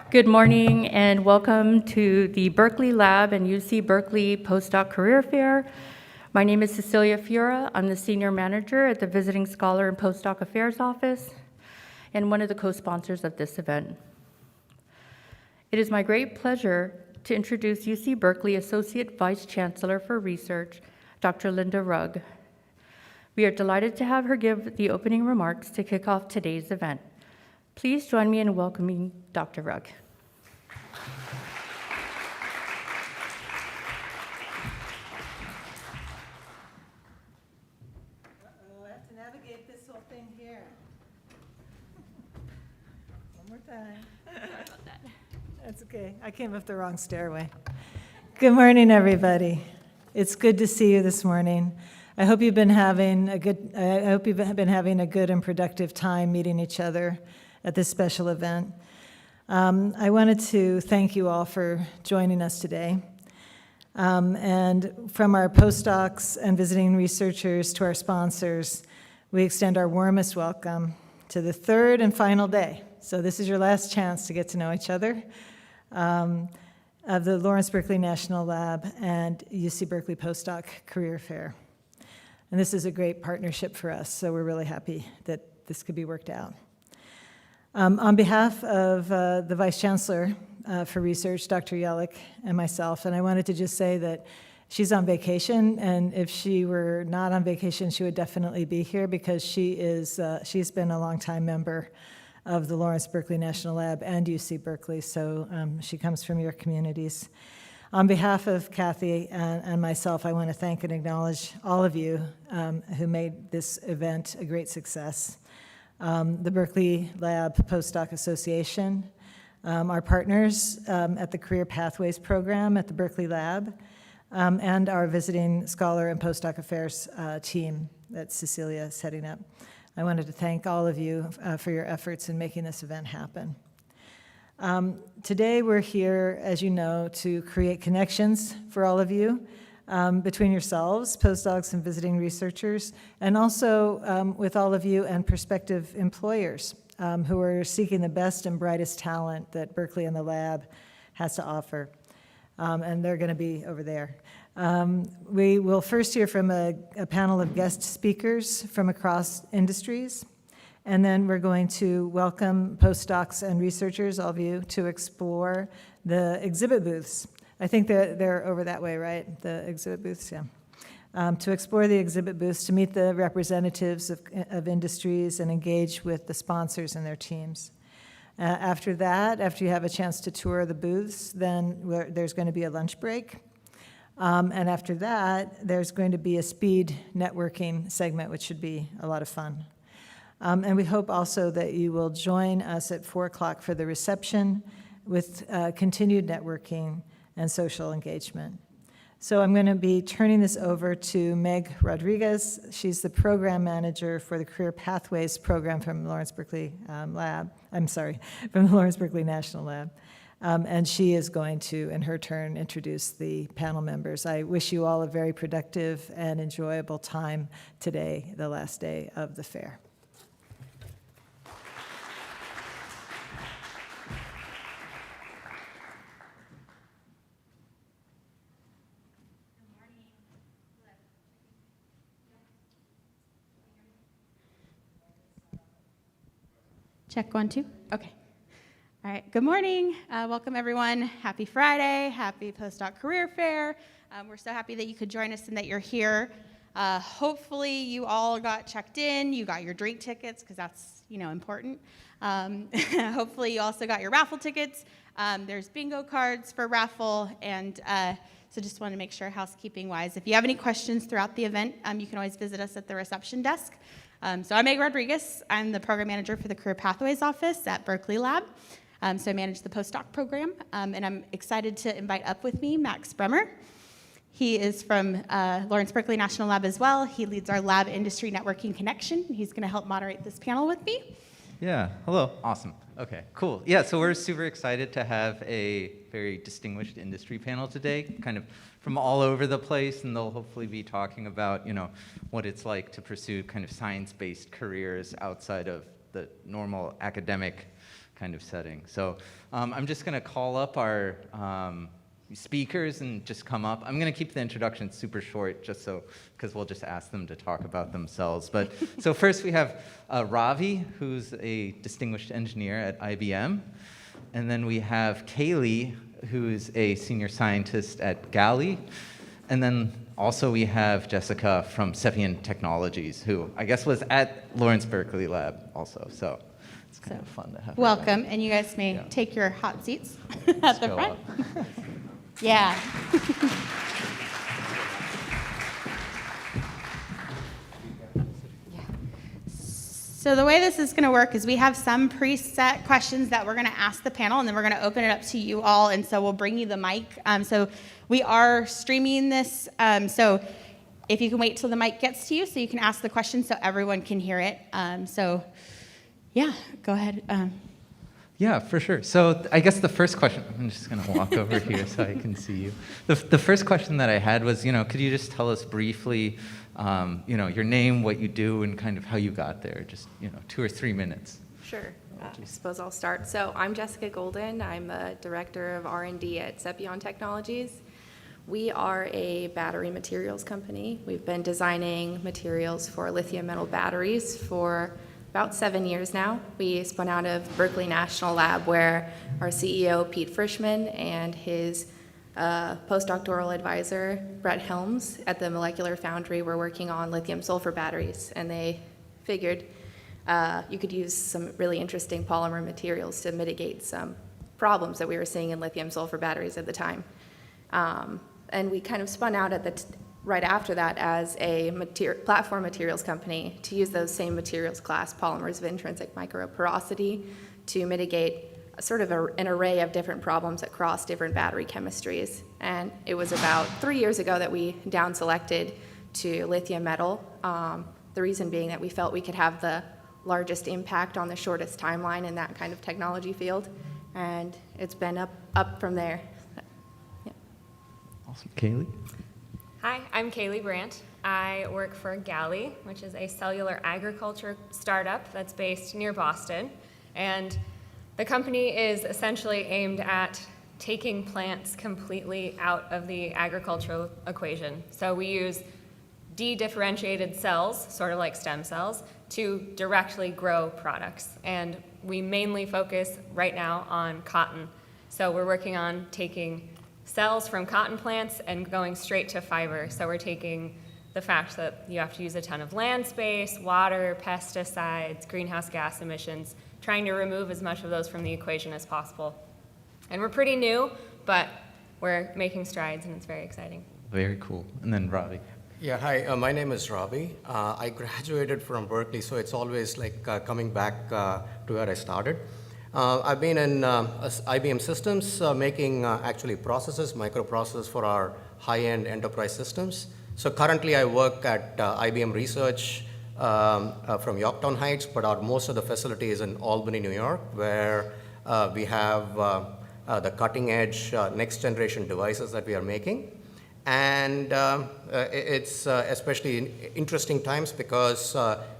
Good morning and welcome to the Berkeley Lab and UC Berkeley Postdoc Career Fair. My name is Cecilia Fiora. I'm the Senior Manager at the Visiting Scholar and Postdoc Affairs Office and one of the co-sponsors of this event. It is my great pleasure to introduce UC Berkeley Associate Vice Chancellor for Research, Dr. Linda Rugg. We are delighted to have her give the opening remarks to kick off today's event. Please join me in welcoming Dr. Rugg. I have to navigate this whole thing here. One more time. Sorry about that. That's okay. I came up the wrong stairway. Good morning, everybody. It's good to see you this morning. I hope you've been having a good and productive time meeting each other at this special event. I wanted to thank you all for joining us today. And from our postdocs and visiting researchers to our sponsors, we extend our warmest welcome to the third and final day. So this is your last chance to get to know each other of the Lawrence Berkeley National Lab and UC Berkeley Postdoc Career Fair. And this is a great partnership for us, so we're really happy that this could be worked out. On behalf of the Vice Chancellor for Research, Dr. Yellick, and myself, and I wanted to just say that she's on vacation, and if she were not on vacation, she would definitely be here because she's been a longtime member of the Lawrence Berkeley National Lab and UC Berkeley, so she comes from your communities. On behalf of Kathy and myself, I want to thank and acknowledge all of you who made this event a great success. The Berkeley Lab Postdoc Association, our partners at the Career Pathways Program at the Berkeley Lab, and our visiting scholar and postdoc affairs team that Cecilia is heading up. I wanted to thank all of you for your efforts in making this event happen. Today we're here, as you know, to create connections for all of you between yourselves, postdocs and visiting researchers, and also with all of you and prospective employers who are seeking the best and brightest talent that Berkeley and the lab has to offer. And they're going to be over there. We will first hear from a panel of guest speakers from across industries, and then we're going to welcome postdocs and researchers, all of you, to explore the exhibit booths. I think they're over that way, right? The exhibit booths, yeah. To explore the exhibit booths, to meet the representatives of industries and engage with the sponsors and their teams. After that, after you have a chance to tour the booths, then there's going to be a lunch break. And after that, there's going to be a speed networking segment, which should be a lot of fun. And we hope also that you will join us at 4 o'clock for the reception with continued networking and social engagement. So I'm going to be turning this over to Meg Rodriguez. She's the program manager for the Career Pathways program from the Lawrence Berkeley from the Lawrence Berkeley National Lab. And she is going to, in her turn, introduce the panel members. I wish you all a very productive and enjoyable time today, the last day of the fair. Check 1, 2. Okay. All right. Good morning. Welcome, everyone. Happy Friday. Happy Postdoc Career Fair. We're so happy that you could join us and that you're here. Hopefully, you all got checked in. You got your drink tickets because that's important. Hopefully, you also got your raffle tickets. There's bingo cards for raffle, and so just want to make sure, housekeeping-wise, if you have any questions throughout the event, you can always visit us at the reception desk. So I'm Meg Rodriguez. I'm the program manager for the Career Pathways office at Berkeley Lab. So I manage the postdoc program, and I'm excited to invite up with me Max Bremer. He is from Lawrence Berkeley National Lab as well. He leads our lab industry networking connection. He's going to help moderate this panel with me. Yeah, hello, awesome. Okay, cool. Yeah, so we're super excited to have a very distinguished industry panel today, kind of from all over the place, and they'll hopefully be talking about, what it's like to pursue kind of science-based careers outside of the normal academic kind of setting. So I'm just going to call up our speakers and just come up. I'm going to keep the introduction super short just so, because we'll just ask them to talk about themselves. But so first we have Ravi, who's a distinguished engineer at IBM. And then we have Kali, who's a senior scientist at Galy. And then also we have Jessica from Sepion Technologies, who I guess was at Lawrence Berkeley Lab also. So it's kind of fun to have her Welcome, back. and you guys may Yeah. take your hot seats Let's at the go front. up. Yeah. So the way this is going to work is we have some preset questions that we're going to ask the panel, and then we're going to open it up to you all, and so we'll bring you the mic. So we are streaming this, so if you can wait till the mic gets to you so you can ask the question so everyone can hear it. So yeah, go ahead. Yeah, for sure. So I guess the first question, I'm just going to walk over here so I can see you. The first question that I had was, could you just tell us briefly, your name, what you do, and kind of how you got there? Just, 2 or 3 minutes. Sure. I suppose I'll start. So I'm Jessica Golden. I'm a director of R&D at Sepion Technologies. We are a battery materials company. We've been designing materials for lithium metal batteries for about 7 years now. We spun out of Berkeley National Lab, where our CEO, Pete Frischman, and his postdoctoral advisor, Brett Helms, at the Molecular Foundry were working on lithium-sulfur batteries, and they figured you could use some really interesting polymer materials to mitigate some problems that we were seeing in lithium-sulfur batteries at the time. And we kind of spun out at right after that as a platform materials company to use those same materials class, polymers of intrinsic microporosity, to mitigate sort of an array of different problems across different battery chemistries. And it was about 3 years ago that we down selected to lithium metal. The reason being that we felt we could have the largest impact on the shortest timeline in that kind of technology field. And it's been up from there. Yeah. Awesome. Kali? Hi, I'm Kali Brandt. I work for Galy, which is a cellular agriculture startup that's based near Boston. And the company is essentially aimed at taking plants completely out of the agricultural equation. So we use de-differentiated cells, sort of like stem cells, to directly grow products. And we mainly focus right now on cotton. So we're working on taking cells from cotton plants and going straight to fiber. So we're taking the fact that you have to use a ton of land space, water, pesticides, greenhouse gas emissions, trying to remove as much of those from the equation as possible. And we're pretty new, but we're making strides, and it's very exciting. Very cool. And then Ravi. Yeah, hi, my name is Ravi. I graduated from Berkeley, so it's always like coming back to where I started. I've been in IBM systems making actually processors, microprocessors for our high-end enterprise systems. So currently I work at IBM Research from Yorktown Heights, but most of the facility is in Albany, New York, where we have the cutting-edge next-generation devices that we are making. And it's especially interesting times because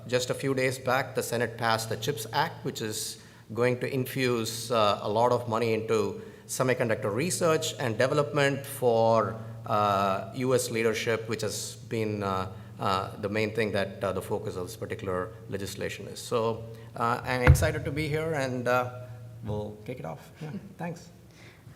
just a few days back, the Senate passed the CHIPS Act, which is going to infuse a lot of money into semiconductor research and development for US leadership, which has been the main thing that the focus of this particular legislation is. So I'm excited to be here, and we'll kick it off. Yeah, thanks.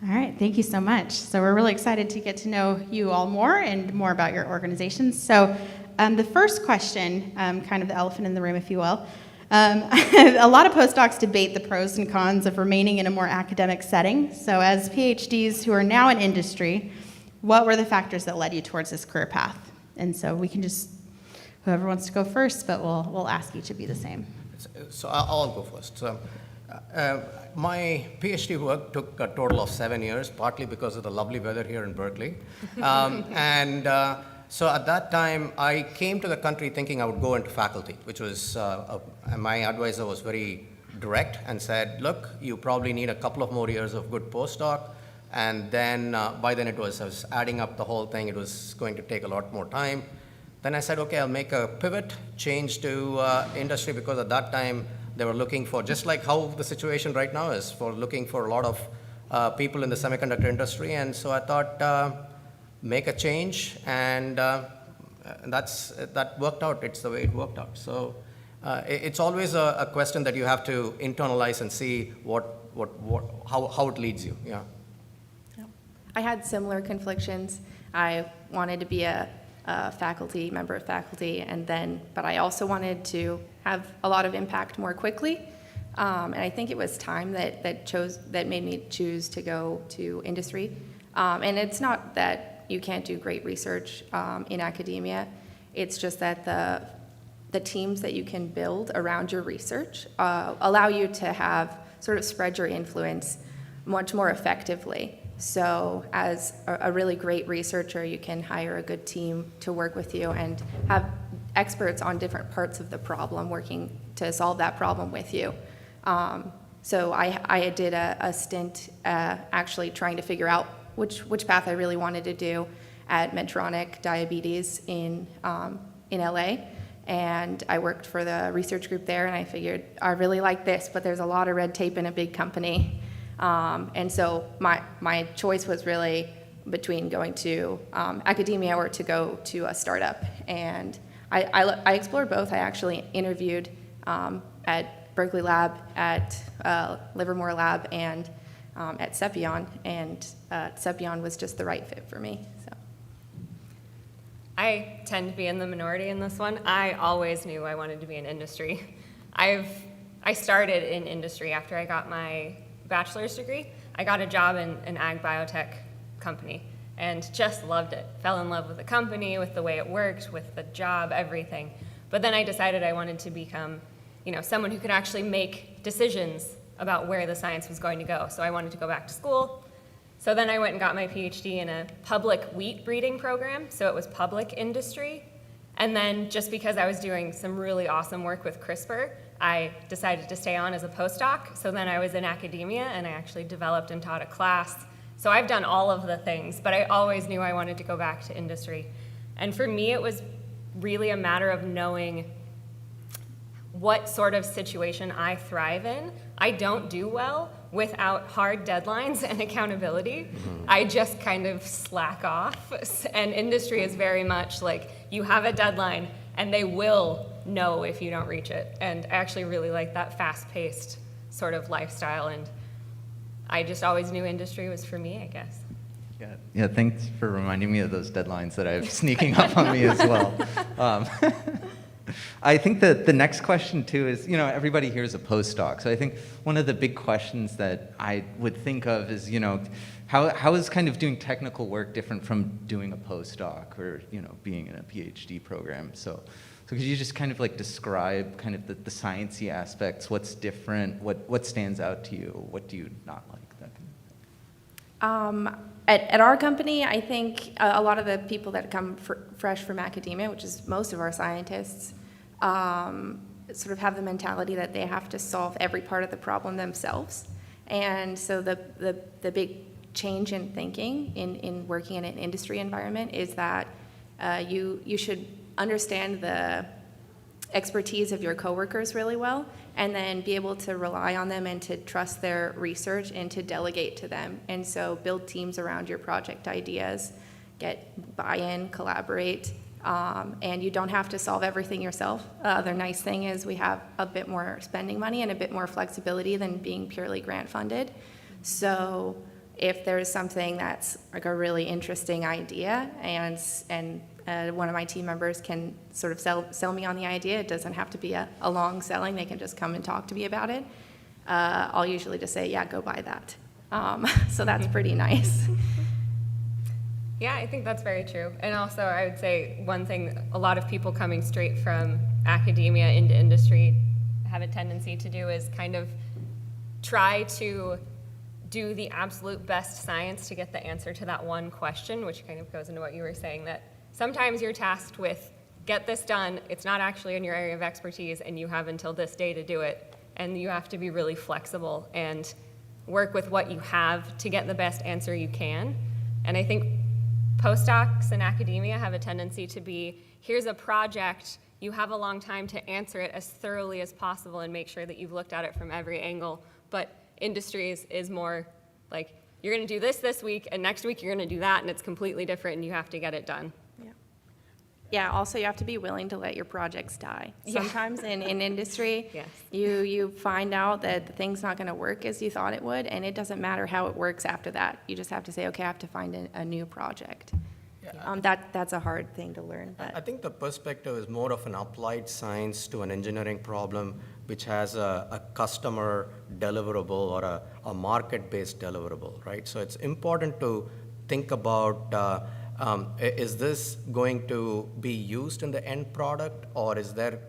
All right, thank you so much. So we're really excited to get to know you all more and more about your organizations. So the first question, kind of the elephant in the room, if you will. A lot of postdocs debate the pros and cons of remaining in a more academic setting. So as PhDs who are now in industry, what were the factors that led you towards this career path? And so we can just, whoever wants to go first, but we'll ask you to be the same. So I'll go first. So, my PhD work took a total of 7 years, partly because of the lovely weather here in Berkeley. So at that time, I came to the country thinking I would go into faculty, which was, my advisor was very direct and said, look, you probably need a couple of more years of good postdoc. And then by then I was adding up the whole thing. It was going to take a lot more time. Then I said, okay, I'll make a pivot, change to industry, because at that time, They were looking for, just like how the situation right now is, for looking for a lot of people in the semiconductor industry. And so I thought, make a change, and that worked out. It's the way it worked out. So it's always a question that you have to internalize and see how it leads you. Yeah. I had similar conflictions. I wanted to be a member of faculty, but I also wanted to have a lot of impact more quickly. And I think it was time that made me choose to go to industry. And it's not that you can't do great research in academia. It's just that the teams that you can build around your research allow you to have sort of spread your influence much more effectively. So as a really great researcher, you can hire a good team to work with you and have experts on different parts of the problem working to solve that problem with you. So I did a stint actually trying to figure out which path I really wanted to do at Medtronic Diabetes in LA. And I worked for the research group there, and I figured I really like this, but there's a lot of red tape in a big company. And so my choice was really between going to academia or to go to a startup. And I explored both. I actually interviewed at Berkeley Lab, at Livermore Lab, and at Sepion. And Sepion was just the right fit for me. So. I tend to be in the minority in this one. I always knew I wanted to be in industry. I started in industry after I got my bachelor's degree. I got a job in an ag biotech company and just loved it. Fell in love with the company, with the way it worked, with the job, everything. But then I decided I wanted to become, someone who could actually make decisions about where the science was going to go. So I wanted to go back to school. So then I went and got my PhD in a public wheat breeding program. So it was public industry. And then just because I was doing some really awesome work with CRISPR, I decided to stay on as a postdoc. So then I was in academia, and I actually developed and taught a class. So I've done all of the things, but I always knew I wanted to go back to industry. And for me, it was really a matter of knowing what sort of situation I thrive in. I don't do well without hard deadlines and accountability. I just kind of slack off. And industry is very much like you have a deadline and they will know if you don't reach it. And I actually really like that fast-paced sort of lifestyle. And I just always knew industry was for me, I guess. Yeah, thanks for reminding me of those deadlines that I have sneaking up on me as well. I think that the next question too is, everybody here is a postdoc. So I think one of the big questions that I would think of is, how is kind of doing technical work different from doing a postdoc or, being in a PhD program? So could you just kind of like describe kind of the sciencey aspects, what's different, what stands out to you, what do you not like? That kind of thing. At our company, I think a lot of the people that come fresh from academia, which is most of our scientists, sort of have the mentality that they have to solve every part of the problem themselves. And so the big change in thinking in working in an industry environment is that you should understand the expertise of your coworkers really well, and then be able to rely on them and to trust their research and to delegate to them. And so build teams around your project ideas, get buy-in, collaborate, and you don't have to solve everything yourself. The other nice thing is we have a bit more spending money and a bit more flexibility than being purely grant funded. So if there's something that's like a really interesting idea and one of my team members can sort of sell me on the idea, it doesn't have to be a long selling, they can just come and talk to me about it. I'll usually just say, yeah, go buy that. So that's pretty nice. Yeah, I think that's very true. And also, I would say one thing, a lot of people coming straight from academia into industry have a tendency to do is kind of try to do the absolute best science to get the answer to that one question, which kind of goes into what you were saying, that sometimes you're tasked with, get this done, it's not actually in your area of expertise, and you have until this day to do it. And you have to be really flexible and work with what you have to get the best answer you can. And I think postdocs in academia have a tendency to be, here's a project, you have a long time to answer it as thoroughly as possible and make sure that you've looked at it from every angle. But industries is more like, you're going to do this week, and next week you're going to do that, and it's completely different, and you have to get it done. Yeah, also you have to be willing to let your projects die. Yeah. Sometimes in industry, Yes. you find out that the thing's not gonna work as you thought it would, and it doesn't matter how it works after that. You just have to say, okay, I have to find a new project. That's a hard thing to learn, I but think the perspective is more of an applied science to an engineering problem, which has a customer deliverable or a market-based deliverable, right? So it's important to think about, is this going to be used in the end product, or is there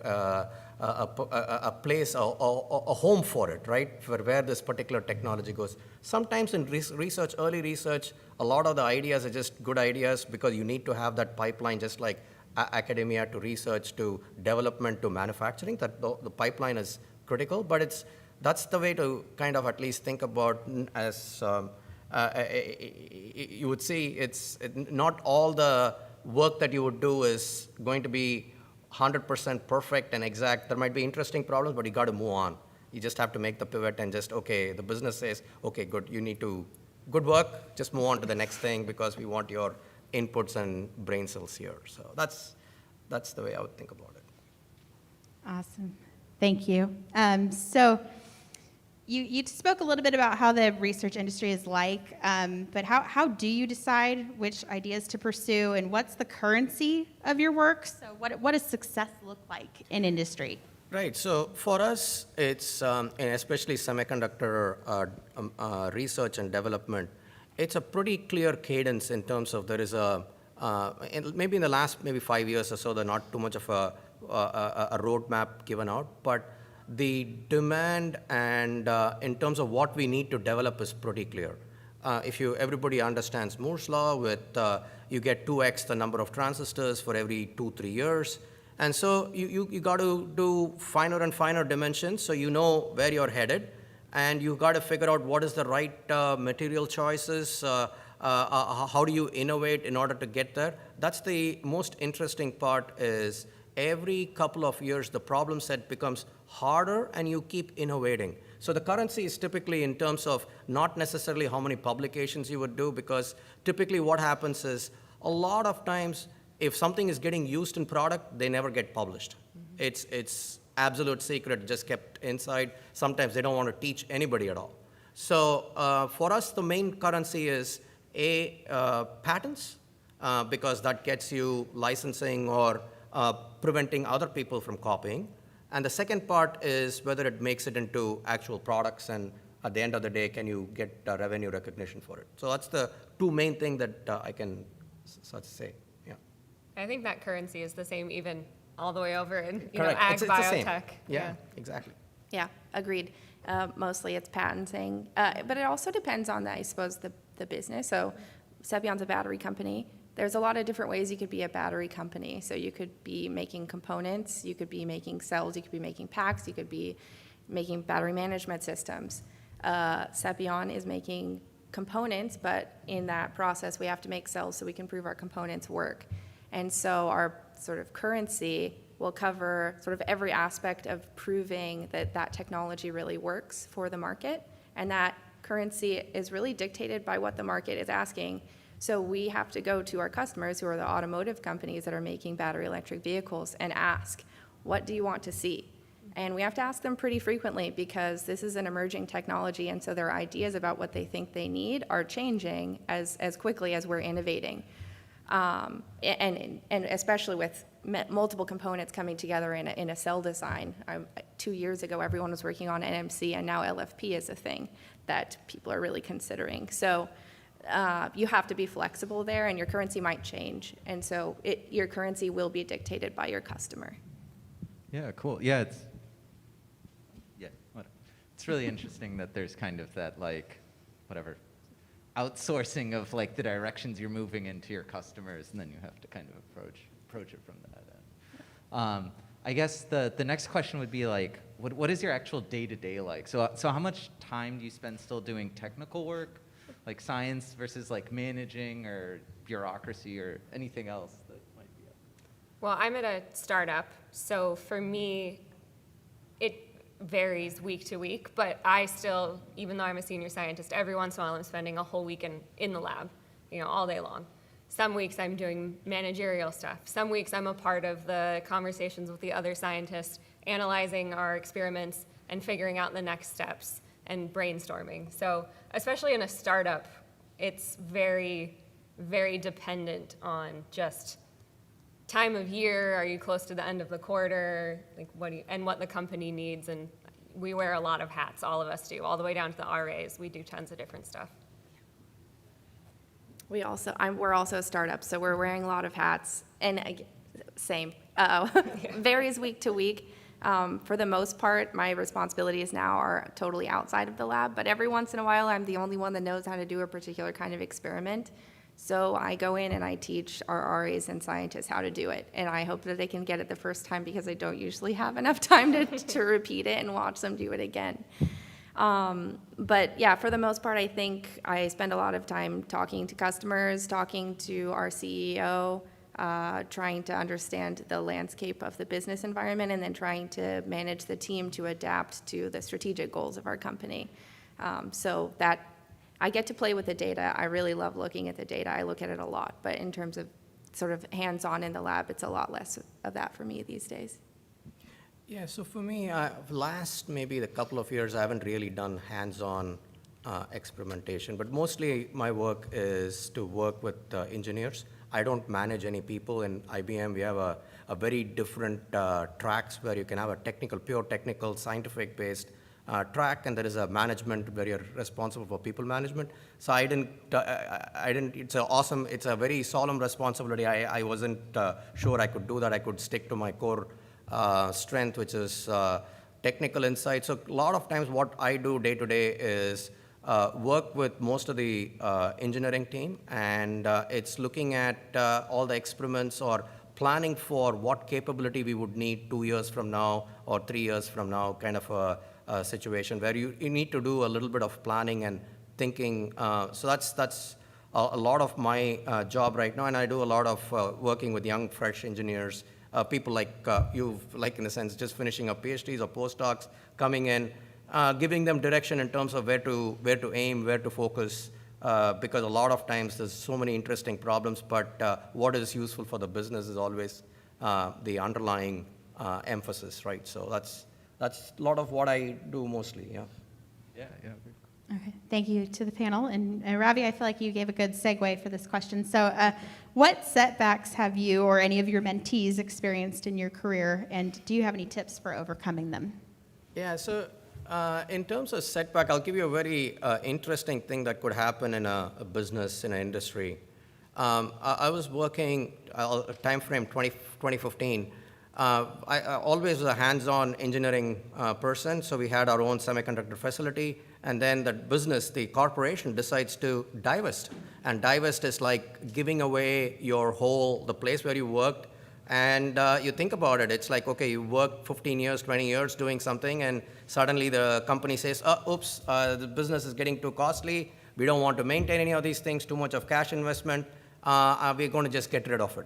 a place, a home for it, right, for where this particular technology goes? Sometimes in research, early research, a lot of the ideas are just good ideas because you need to have that pipeline, just like academia to research to development to manufacturing, that the pipeline is critical, but that's the way to kind of at least think about as you would see, not all the work that you would do is going to be 100% perfect and exact. There might be interesting problems, but you got to move on. You just have to make the pivot and just, okay, the business says, okay, good, good work, just move on to the next thing because we want your inputs and brain cells here. So that's the way I would think about it. Awesome. Thank you. So you spoke a little bit about how the research industry is like, but how do you decide which ideas to pursue, and what's the currency of your work? So what does success look like in industry? Right. So for us, it's and especially semiconductor research and development. It's a pretty clear cadence in terms of there is maybe in the last 5 years or so, there's not too much of a roadmap given out, but the demand and in terms of what we need to develop is pretty clear. If everybody understands Moore's law, with you get 2x the number of transistors for every 2-3 years. And so you got to do finer and finer dimensions so you know where you're headed, and you got to figure out what is the right material choices, how do you innovate in order to get there. That's the most interesting part, is every couple of years the problem set becomes harder and you keep innovating. So the currency is typically in terms of not necessarily how many publications you would do, because typically what happens is a lot of times if something is getting used in product, they never get published. Mm-hmm. It's absolute secret, just kept inside. Sometimes they don't want to teach anybody at all. So for us, the main currency is patents, because that gets you licensing or preventing other people from copying. And the second part is whether it makes it into actual products, and at the end of the day, can you get revenue recognition for it? So that's the two main things that I can such say. Yeah. I think that currency is the same even all the way over in Correct. ag It's the same. biotech. Yeah, exactly. yeah, agreed. Mostly it's patenting, but it also depends on, I suppose, the business. So Sepion's a battery company. There's a lot of different ways you could be a battery company. So you could be making components, you could be making cells, you could be making packs, you could be making battery management systems. Sepion is making components, but in that process we have to make cells so we can prove our components work. And so our sort of currency will cover sort of every aspect of proving that that technology really works for the market. And that currency is really dictated by what the market is asking. So we have to go to our customers, who are the automotive companies that are making battery electric vehicles, and ask, what do you want to see? And we have to ask them pretty frequently, because this is an emerging technology, and so their ideas about what they think they need are changing as quickly as we're innovating. And especially with multiple components coming together in a cell design. 2 years ago, everyone was working on NMC, and now LFP is a thing that people are really considering. So you have to be flexible there, and your currency might change. And so your currency will be dictated by your customer. Yeah, cool. Yeah, it's really interesting that there's kind of that, like, whatever, outsourcing of like the directions you're moving into your customers, and then you have to kind of approach it from that end. I guess the next question would be like, what is your actual day-to-day like? So how much time do you spend still doing technical work, like science, versus like managing or bureaucracy or anything else that might be up? Well, I'm at a startup, so for me, it varies week to week, but I still, even though I'm a senior scientist, every once in a while I'm spending a whole week in the lab, all day long. Some weeks I'm doing managerial stuff. Some weeks I'm a part of the conversations with the other scientists, analyzing our experiments and figuring out the next steps and brainstorming. So especially in a startup, it's very, very dependent on just time of year. Are you close to the end of the quarter? And what the company needs. And we wear a lot of hats, all of us do, all the way down to the RAs. We do tons of different stuff. We're also a startup, so we're wearing a lot of hats, and same, varies week to week. For the most part, my responsibilities now are totally outside of the lab, but every once in a while, I'm the only one that knows how to do a particular kind of experiment. So I go in and I teach our RAs and scientists how to do it, and I hope that they can get it the first time because I don't usually have enough time to repeat it and watch them do it again. But yeah, for the most part, I think I spend a lot of time talking to customers, talking to our CEO, trying to understand the landscape of the business environment, and then trying to manage the team to adapt to the strategic goals of our company. So that I get to play with the data. I really love looking at the data. I look at it a lot, but in terms of sort of hands-on in the lab, it's a lot less of that for me these days. Yeah, so for me, last maybe a couple of years, I haven't really done hands-on experimentation, but mostly my work is to work with engineers. I don't manage any people. In IBM, we have a very different tracks where you can have a pure technical, scientific-based track, and there is a management where you're responsible for people management. So I didn't, it's a very solemn responsibility. I wasn't sure I could do that. I could stick to my core strength, which is technical insight. So a lot of times what I do day to day is work with most of the engineering team, and it's looking at all the experiments or planning for what capability we would need 2 years from now or 3 years from now, kind of a situation where you need to do a little bit of planning and thinking. So that's a lot of my job right now, and I do a lot of working with young, fresh engineers, people like you, like in a sense, just finishing up PhDs or postdocs, coming in, giving them direction in terms of where to aim, where to focus, because a lot of times there's so many interesting problems, but what is useful for the business is always the underlying emphasis, right? So that's a lot of what I do mostly, yeah. Yeah. Okay, thank you to the panel. And Ravi, I feel like you gave a good segue for this question. So what setbacks have you or any of your mentees experienced in your career, and do you have any tips for overcoming them? Yeah, so in terms of setback, I'll give you a very interesting thing that could happen in a business, in an industry. I was working, time frame 2015, I always was a hands-on engineering person, so we had our own semiconductor facility, and then the business, the corporation, decides to divest. And divest is like giving away the place where you worked, and you think about it, it's like, okay, you worked 15 years, 20 years doing something, and suddenly the company says, oops, the business is getting too costly, we don't want to maintain any of these things, too much of cash investment, we're going to just get rid of it.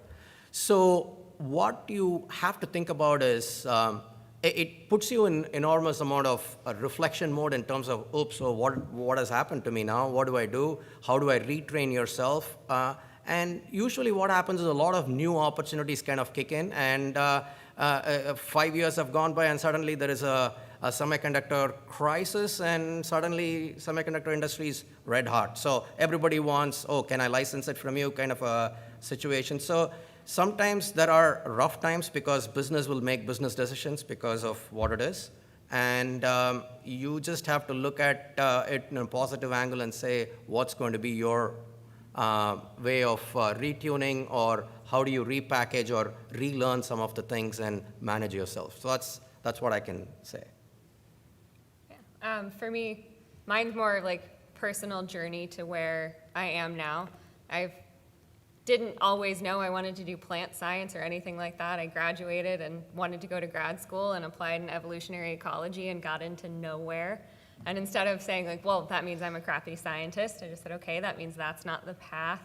So what you have to think about is, it puts you in enormous amount of reflection mode in terms of, oops, so what has happened to me now? What do I do? How do I retrain yourself? And usually what happens is a lot of new opportunities kind of kick in, and 5 years have gone by, and suddenly there is a semiconductor crisis, and suddenly semiconductor industry is red hot. So everybody wants, can I license it from you, kind of a situation. So sometimes there are rough times because business will make business decisions because of what it is. And you just have to look at it in a positive angle and say, what's going to be your way of retuning, or how do you repackage or relearn some of the things and manage yourself. So that's what I can say. Yeah. For me, mine's more like personal journey to where I am now. I didn't always know I wanted to do plant science or anything like that. I graduated and wanted to go to grad school and applied in evolutionary ecology and got into nowhere. And instead of saying like, well, that means I'm a crappy scientist, I just said, okay, that means that's not the path.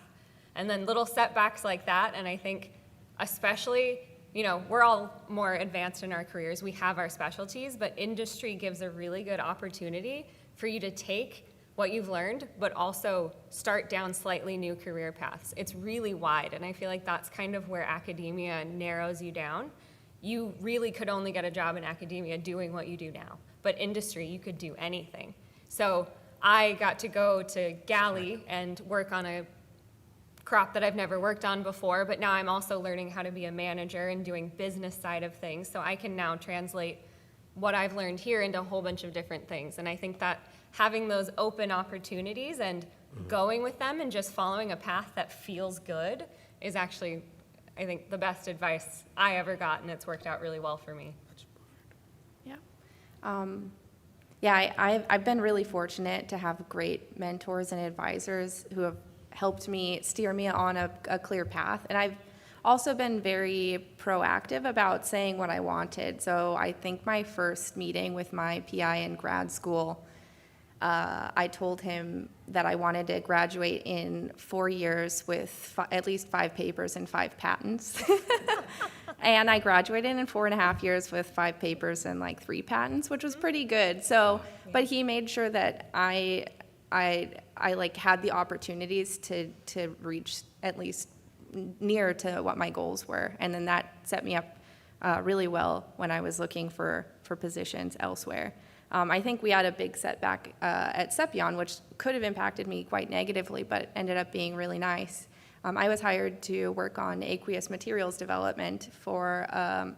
And then little setbacks like that, and I think especially we're all more advanced in our careers. We have our specialties, but industry gives a really good opportunity for you to take what you've learned, but also start down slightly new career paths. It's really wide, and I feel like that's kind of where academia narrows you down. You really could only get a job in academia doing what you do now, but industry, you could do anything. So I got to go to Galy and work on a crop that I've never worked on before, but now I'm also learning how to be a manager and doing business side of things, so I can now translate what I've learned here into a whole bunch of different things. And I think that having those open opportunities and going with them and just following a path that feels good is actually, I think, the best advice I ever got, and it's worked out really well for me. Yeah. I've been really fortunate to have great mentors and advisors who have helped me steer me on a clear path. And I've also been very proactive about saying what I wanted. So I think my first meeting with my PI in grad school, I told him that I wanted to graduate in 4 years with at least 5 papers and 5 patents. And I graduated in 4.5 years with 5 papers and like 3 patents, which was pretty good. So, but he made sure that I like had the opportunities to reach at least near to what my goals were. And then that set me up really well when I was looking for positions elsewhere. I think we had a big setback at Sepion, which could have impacted me quite negatively, but ended up being really nice. I was hired to work on aqueous materials development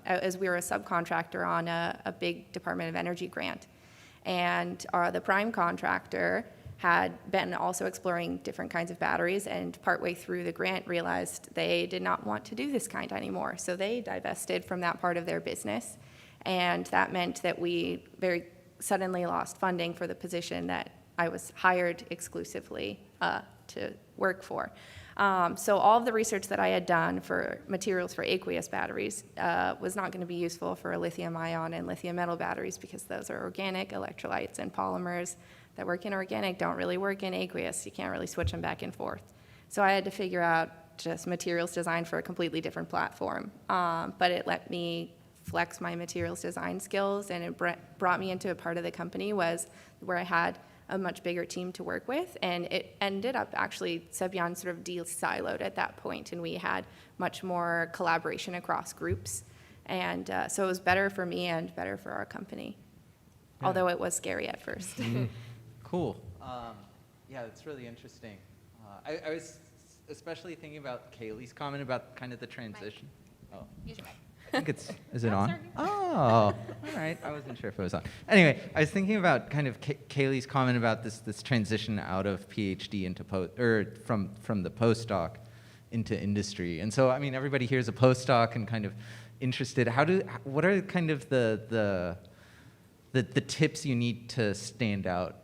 as we were a subcontractor on a big Department of Energy grant. And the prime contractor had been also exploring different kinds of batteries, and partway through the grant realized they did not want to do this kind anymore. So they divested from that part of their business, and that meant that we very suddenly lost funding for the position that I was hired exclusively to work for. So all of the research that I had done for materials for aqueous batteries was not going to be useful for lithium-ion and lithium metal batteries, because those are organic electrolytes, and polymers that work in organic don't really work in aqueous. You can't really switch them back and forth. So I had to figure out just materials design for a completely different platform. But it let me flex my materials design skills, and it brought me into a part of the company where I had a much bigger team to work with, and it ended up actually Sepion sort of de-siloed at that point, and we had much more collaboration across groups, and so it was better for me and better for our company, although it was scary at first. Cool. Yeah, that's really interesting. I was especially thinking about Kaylee's comment about kind of the transition. Oh. Use your mic. I think is it Oh, on? sorry. Oh, all right. I wasn't sure if it was on. Anyway, I was thinking about kind of Kaylee's comment about this transition out of PhD into from the postdoc into industry. And so, I mean, everybody here is a postdoc and kind of interested. What are kind of the tips you need to stand out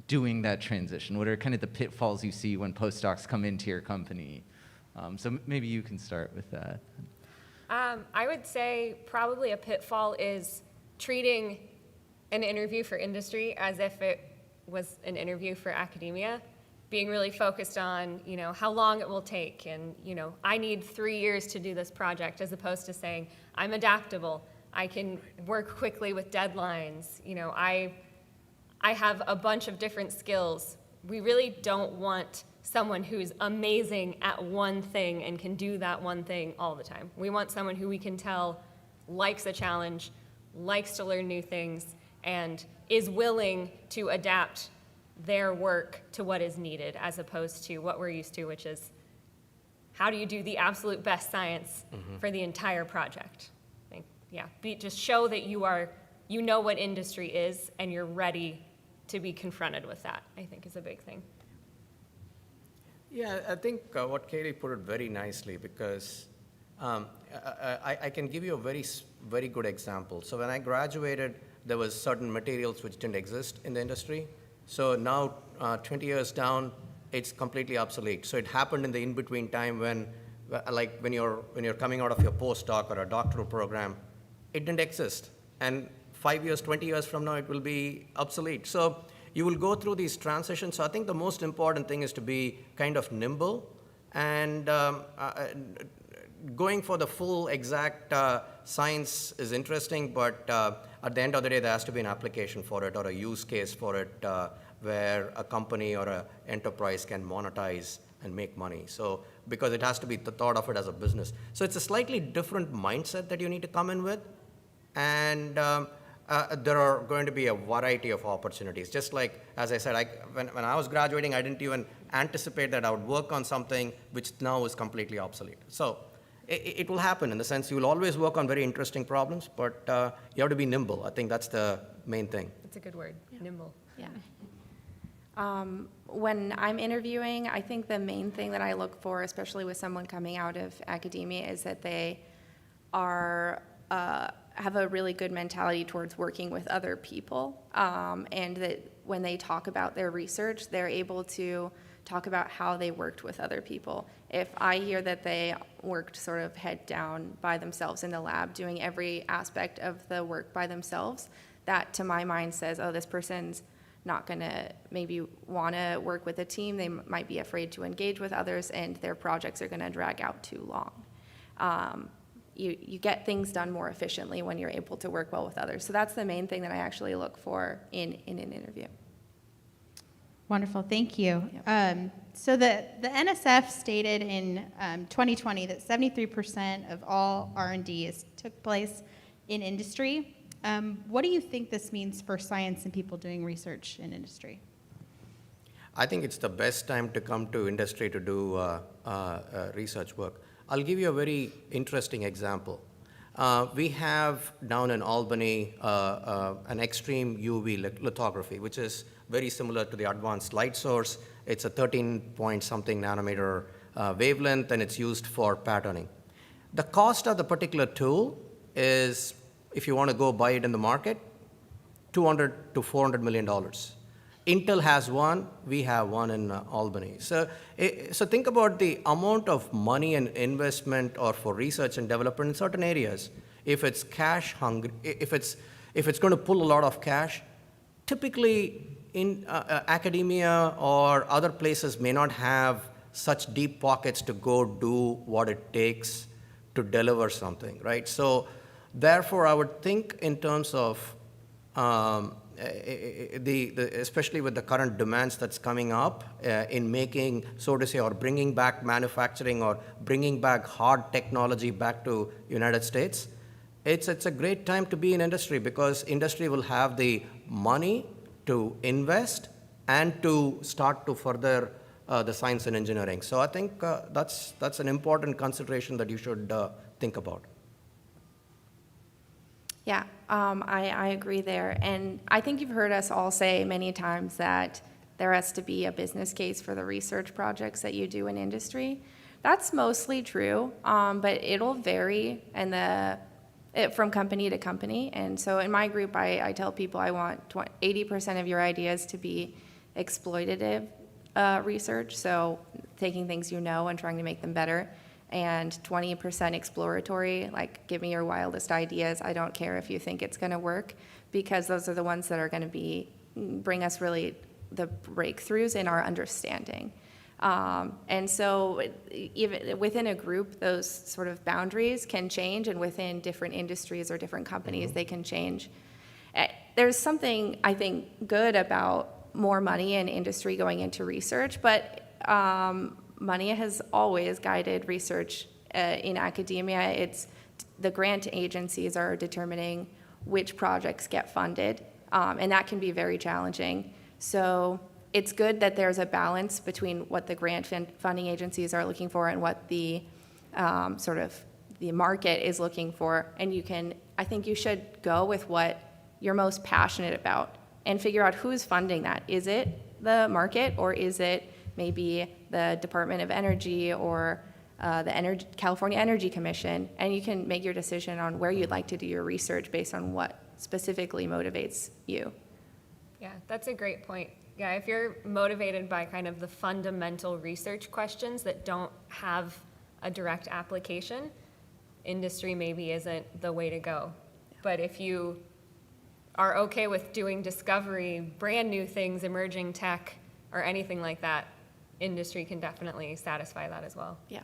doing that transition? What are kind of the pitfalls you see when postdocs come into your company? So maybe you can start with that. I would say probably a pitfall is treating an interview for industry as if it was an interview for academia, being really focused on, how long it will take, and, I need 3 years to do this project, as opposed to saying, I'm adaptable, I can work quickly with deadlines, I have a bunch of different skills. We really don't want someone who's amazing at one thing and can do that one thing all the time. We want someone who we can tell likes a challenge, likes to learn new things, and is willing to adapt their work to what is needed, as opposed to what we're used to, which is how do you do the absolute best science for the entire project? Just show that you know what industry is, and you're ready to be confronted with that, I think, is a big thing. Yeah, I think what Kali put it very nicely, because I can give you a very good example. So when I graduated, there was certain materials which didn't exist in the industry. So now, 20 years down, it's completely obsolete. So it happened in the in-between time when you're coming out of your postdoc or a doctoral program, it didn't exist. And 5 years, 20 years from now, it will be obsolete. So you will go through these transitions. So I think the most important thing is to be kind of nimble and going for the full exact science is interesting, but at the end of the day, there has to be an application for it or a use case for it where a company or an enterprise can monetize and make money. So, because it has to be thought of it as a business. So it's a slightly different mindset that you need to come in with. And there are going to be a variety of opportunities. Just like, as I said, when I was graduating, I didn't even anticipate that I would work on something which now is completely obsolete. So it will happen in the sense you will always work on very interesting problems, but you have to be nimble. I think that's the main thing. That's a good word, nimble. Yeah. When I'm interviewing, I think the main thing that I look for, especially with someone coming out of academia, is that they are have a really good mentality towards working with other people, and that when they talk about their research, they're able to talk about how they worked with other people. If I hear that they worked sort of head down by themselves in the lab, doing every aspect of the work by themselves, that to my mind says, oh, this person's not going to maybe want to work with a team. They might be afraid to engage with others, and their projects are going to drag out too long. You get things done more efficiently when you're able to work well with others. So that's the main thing that I actually look for in an interview. Wonderful, thank you. Yep. So the NSF stated in 2020 that 73% of all R&D took place in industry. What do you think this means for science and people doing research in industry? I think it's the best time to come to industry to do research work. I'll give you a very interesting example. We have down in Albany an extreme UV lithography, which is very similar to the advanced light source. It's a 13-point-something nanometer wavelength, and it's used for patterning. The cost of the particular tool is, if you want to go buy it in the market, $200 to $400 million. Intel has one, we have one in Albany. So think about the amount of money and investment or for research and development in certain areas. If it's cash hungry, if it's going to pull a lot of cash, typically in academia or other places may not have such deep pockets to go do what it takes to deliver something, right? So therefore, I would think in terms of especially with the current demands that's coming up in making, so to say, or bringing back manufacturing or bringing back hard technology back to United States, it's a great time to be in industry because industry will have the money to invest and to start to further the science and engineering. So I think that's an important consideration that you should think about. Yeah, I agree there. And I think you've heard us all say many times that there has to be a business case for the research projects that you do in industry. That's mostly true, but it'll vary from company to company. And so in my group, I tell people I want 80% of your ideas to be exploitative research, so taking things you know and trying to make them better, and 20% exploratory, like give me your wildest ideas. I don't care if you think it's going to work, because those are the ones that are going to bring us really the breakthroughs in our understanding. And so even within a group, those sort of boundaries can change, and within different industries or different companies, they can change. There's something, I think, good about more money in industry going into research, but money has always guided research in academia. It's the grant agencies are determining which projects get funded, and that can be very challenging. So it's good that there's a balance between what the grant funding agencies are looking for and what the sort of the market is looking for. And I think you should go with what you're most passionate about and figure out who's funding that. Is it the market, or is it maybe the Department of Energy or the California Energy Commission? And you can make your decision on where you'd like to do your research based on what specifically motivates you. Yeah, that's a great point. Yeah, if you're motivated by kind of the fundamental research questions that don't have a direct application, industry maybe isn't the way to go. But if you are okay with doing discovery, brand new things, emerging tech, or anything like that, industry can definitely satisfy that as well. Yeah.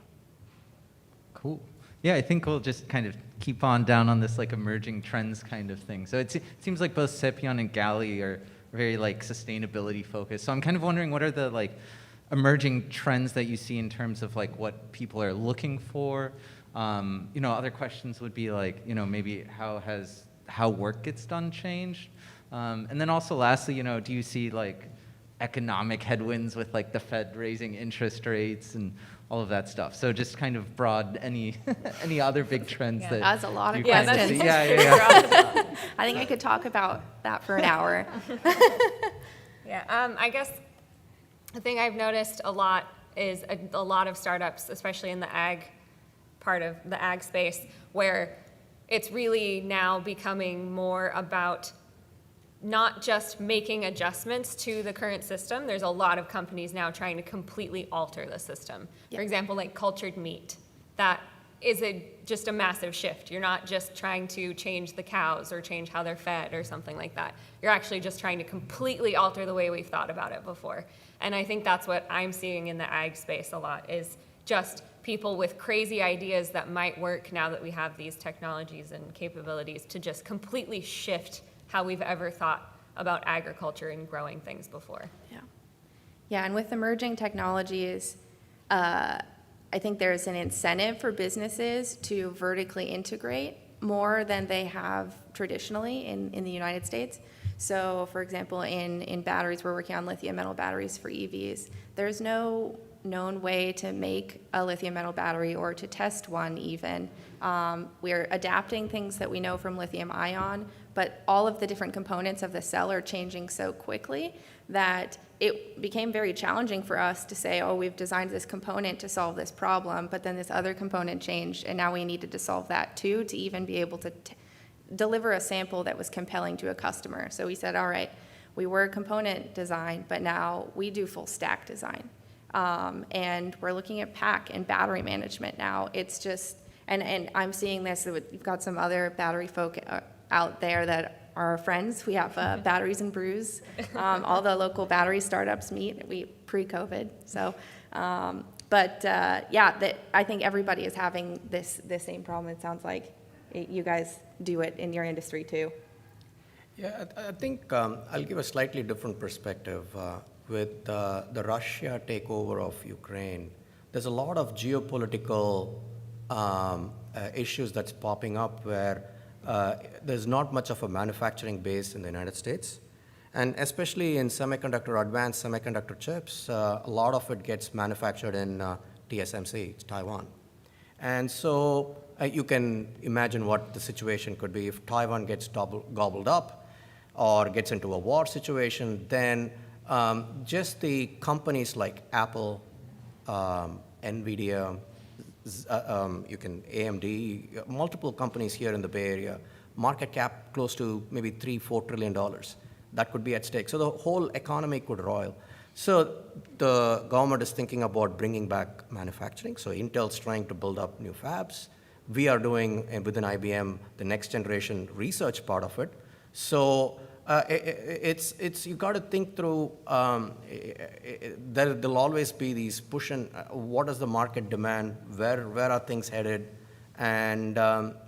Cool. Yeah, I think we'll just kind of keep on down on this like emerging trends kind of thing. So it seems like both Sepion and Galy are very like sustainability focused. So I'm kind of wondering, what are the like emerging trends that you see in terms of like what people are looking for? Other questions would be like, maybe how work gets done changed? And then also lastly, do you see like economic headwinds with like the Fed raising interest rates and all of that stuff? So just kind of broad, any other big trends that That's a lot of you kind of questions. see? Yeah. I think I could talk about that for an hour. Yeah, I guess the thing I've noticed a lot is a lot of startups, especially in the ag part of the ag space, where it's really now becoming more about not just making adjustments to the current system. There's a lot of companies now trying to completely alter the system. For example, like cultured meat. That is just a massive shift. You're not just trying to change the cows or change how they're fed or something like that. You're actually just trying to completely alter the way we've thought about it before. And I think that's what I'm seeing in the ag space a lot, is just people with crazy ideas that might work now that we have these technologies and capabilities to just completely shift how we've ever thought about agriculture and growing things before. Yeah, and with emerging technologies, I think there's an incentive for businesses to vertically integrate more than they have traditionally in the United States. So, for example, in batteries, we're working on lithium metal batteries for EVs. There's no known way to make a lithium metal battery or to test one even. We're adapting things that we know from lithium ion, but all of the different components of the cell are changing so quickly that it became very challenging for us to say, oh, we've designed this component to solve this problem, but then this other component changed, and now we needed to solve that too to even be able to deliver a sample that was compelling to a customer. So we said, all right, we were component design, but now we do full stack design. And we're looking at pack and battery management now. It's just, and I'm seeing this, we've got some other battery folk out there that are our friends. We have Batteries and Brews. All the local battery startups meet pre-COVID. So, I think everybody is having this same problem. It sounds like you guys do it in your industry too. Yeah, I think I'll give a slightly different perspective. With the Russia takeover of Ukraine, there's a lot of geopolitical issues that's popping up where there's not much of a manufacturing base in the United States. And especially in advanced semiconductor chips, a lot of it gets manufactured in TSMC, it's Taiwan. And so you can imagine what the situation could be if Taiwan gets gobbled up or gets into a war situation. Then just the companies like Apple, NVIDIA, AMD, multiple companies here in the Bay Area, market cap close to maybe $3-4 trillion. That could be at stake. So the whole economy could roil. So the government is thinking about bringing back manufacturing. So Intel's trying to build up new fabs. We are doing within IBM the next generation research part of it. So it's you got to think through. There'll always be these push and what does the market demand? Where are things headed? And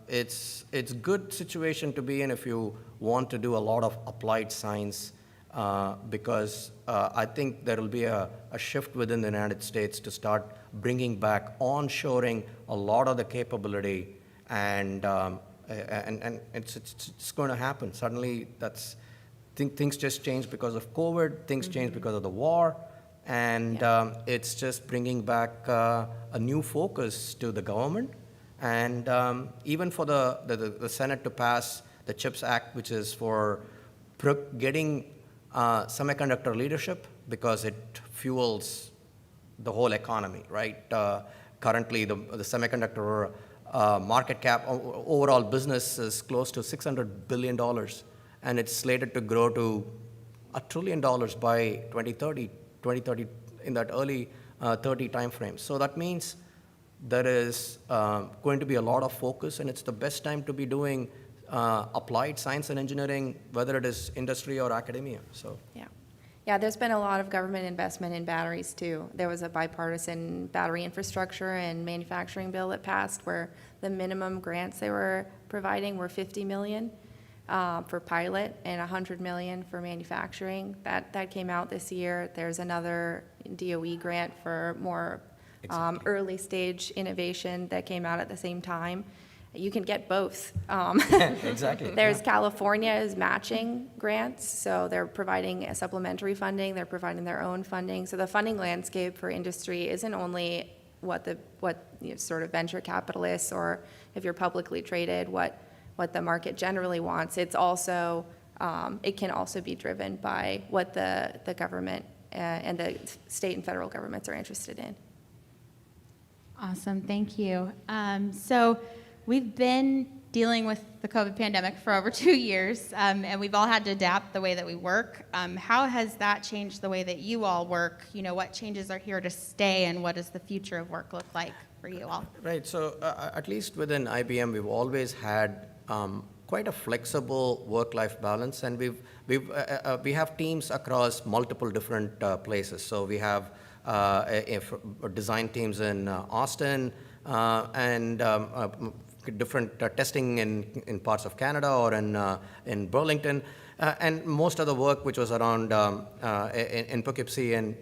it's good situation to be in if you want to do a lot of applied science, because I think there will be a shift within the United States to start bringing back onshoring a lot of the capability, and it's going to happen. Suddenly, things just change because of COVID. Things change because of the war, and it's just bringing back a new focus to the government. And even for the Senate to pass the CHIPS Act, which is for getting semiconductor leadership, because it fuels the whole economy, right? Currently, the semiconductor market cap, overall business is close to $600 billion, and it's slated to grow to $1 trillion by 2030 in that early 30 timeframe. So that means there is going to be a lot of focus, and it's the best time to be doing applied science and engineering, whether it is industry or academia. So Yeah, there's been a lot of government investment in batteries too. There was a bipartisan battery infrastructure and manufacturing bill that passed where the minimum grants they were providing were $50 million for pilot and $100 million for manufacturing. That came out this year. There's another DOE grant for more early stage innovation that came out at the same time. You can get both. Exactly. There's California's matching grants, so they're providing a supplementary funding, they're providing their own funding. So the funding landscape for industry isn't only what sort of venture capitalists, or if you're publicly traded, what the market generally wants. It's also, it can also be driven by what the government and the state and federal governments are interested in. Awesome, thank you. So we've been dealing with the COVID pandemic for over 2 years, and we've all had to adapt the way that we work. How has that changed the way that you all work? You know, what changes are here to stay, and what does the future of work look like for you all? Right. So at least within IBM, we've always had quite a flexible work-life balance, and we have teams across multiple different places. So we have design teams in Austin and different testing in parts of Canada or in Burlington, and most of the work which was around in Poughkeepsie and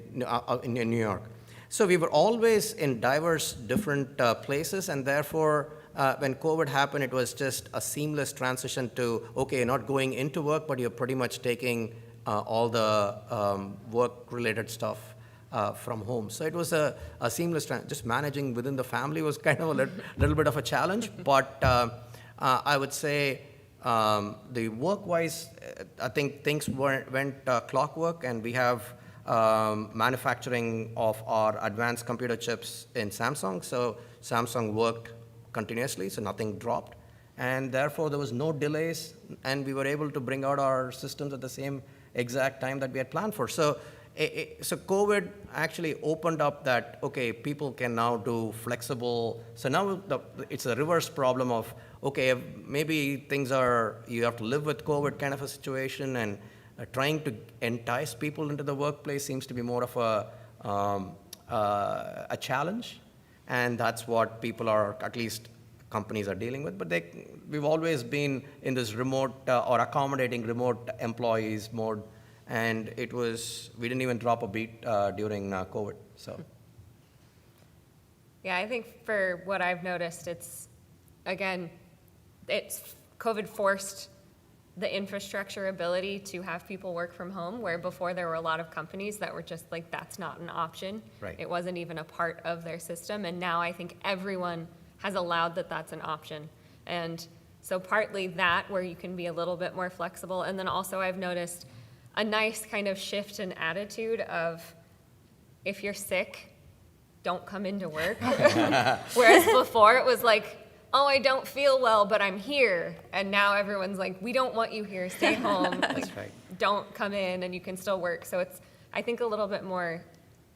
in New York. So we were always in diverse different places, and therefore when COVID happened, it was just a seamless transition to, okay, you're not going into work, but you're pretty much taking all the work-related stuff from home. So it was a seamless just managing within the family was kind of a little bit of a challenge, but I would say the work-wise, I think things went clockwork, and we have manufacturing of our advanced computer chips in Samsung. So Samsung worked continuously, so nothing dropped, and therefore there was no delays, and we were able to bring out our systems at the same exact time that we had planned for. So COVID actually opened up that, okay, people can now do flexible. So now it's a reverse problem of, okay, maybe things are, you have to live with COVID kind of a situation, and trying to entice people into the workplace seems to be more of a challenge. And that's what people are, at least companies are dealing with. But we've always been in this remote or accommodating remote employees mode. And we didn't even drop a beat during COVID, so. Yeah, I think for what I've noticed, COVID forced the infrastructure ability to have people work from home, where before there were a lot of companies that were just like, that's not an option. Right. It wasn't even a part of their system, and now I think everyone has allowed that that's an option. And so partly that, where you can be a little bit more flexible, and then also I've noticed a nice kind of shift in attitude of, if you're sick, don't come into work. Whereas before it was like, oh, I don't feel well, but I'm here. And now everyone's like, we don't want you here, stay home. That's right. Don't come in, and you can still work. So it's, I think, a little bit more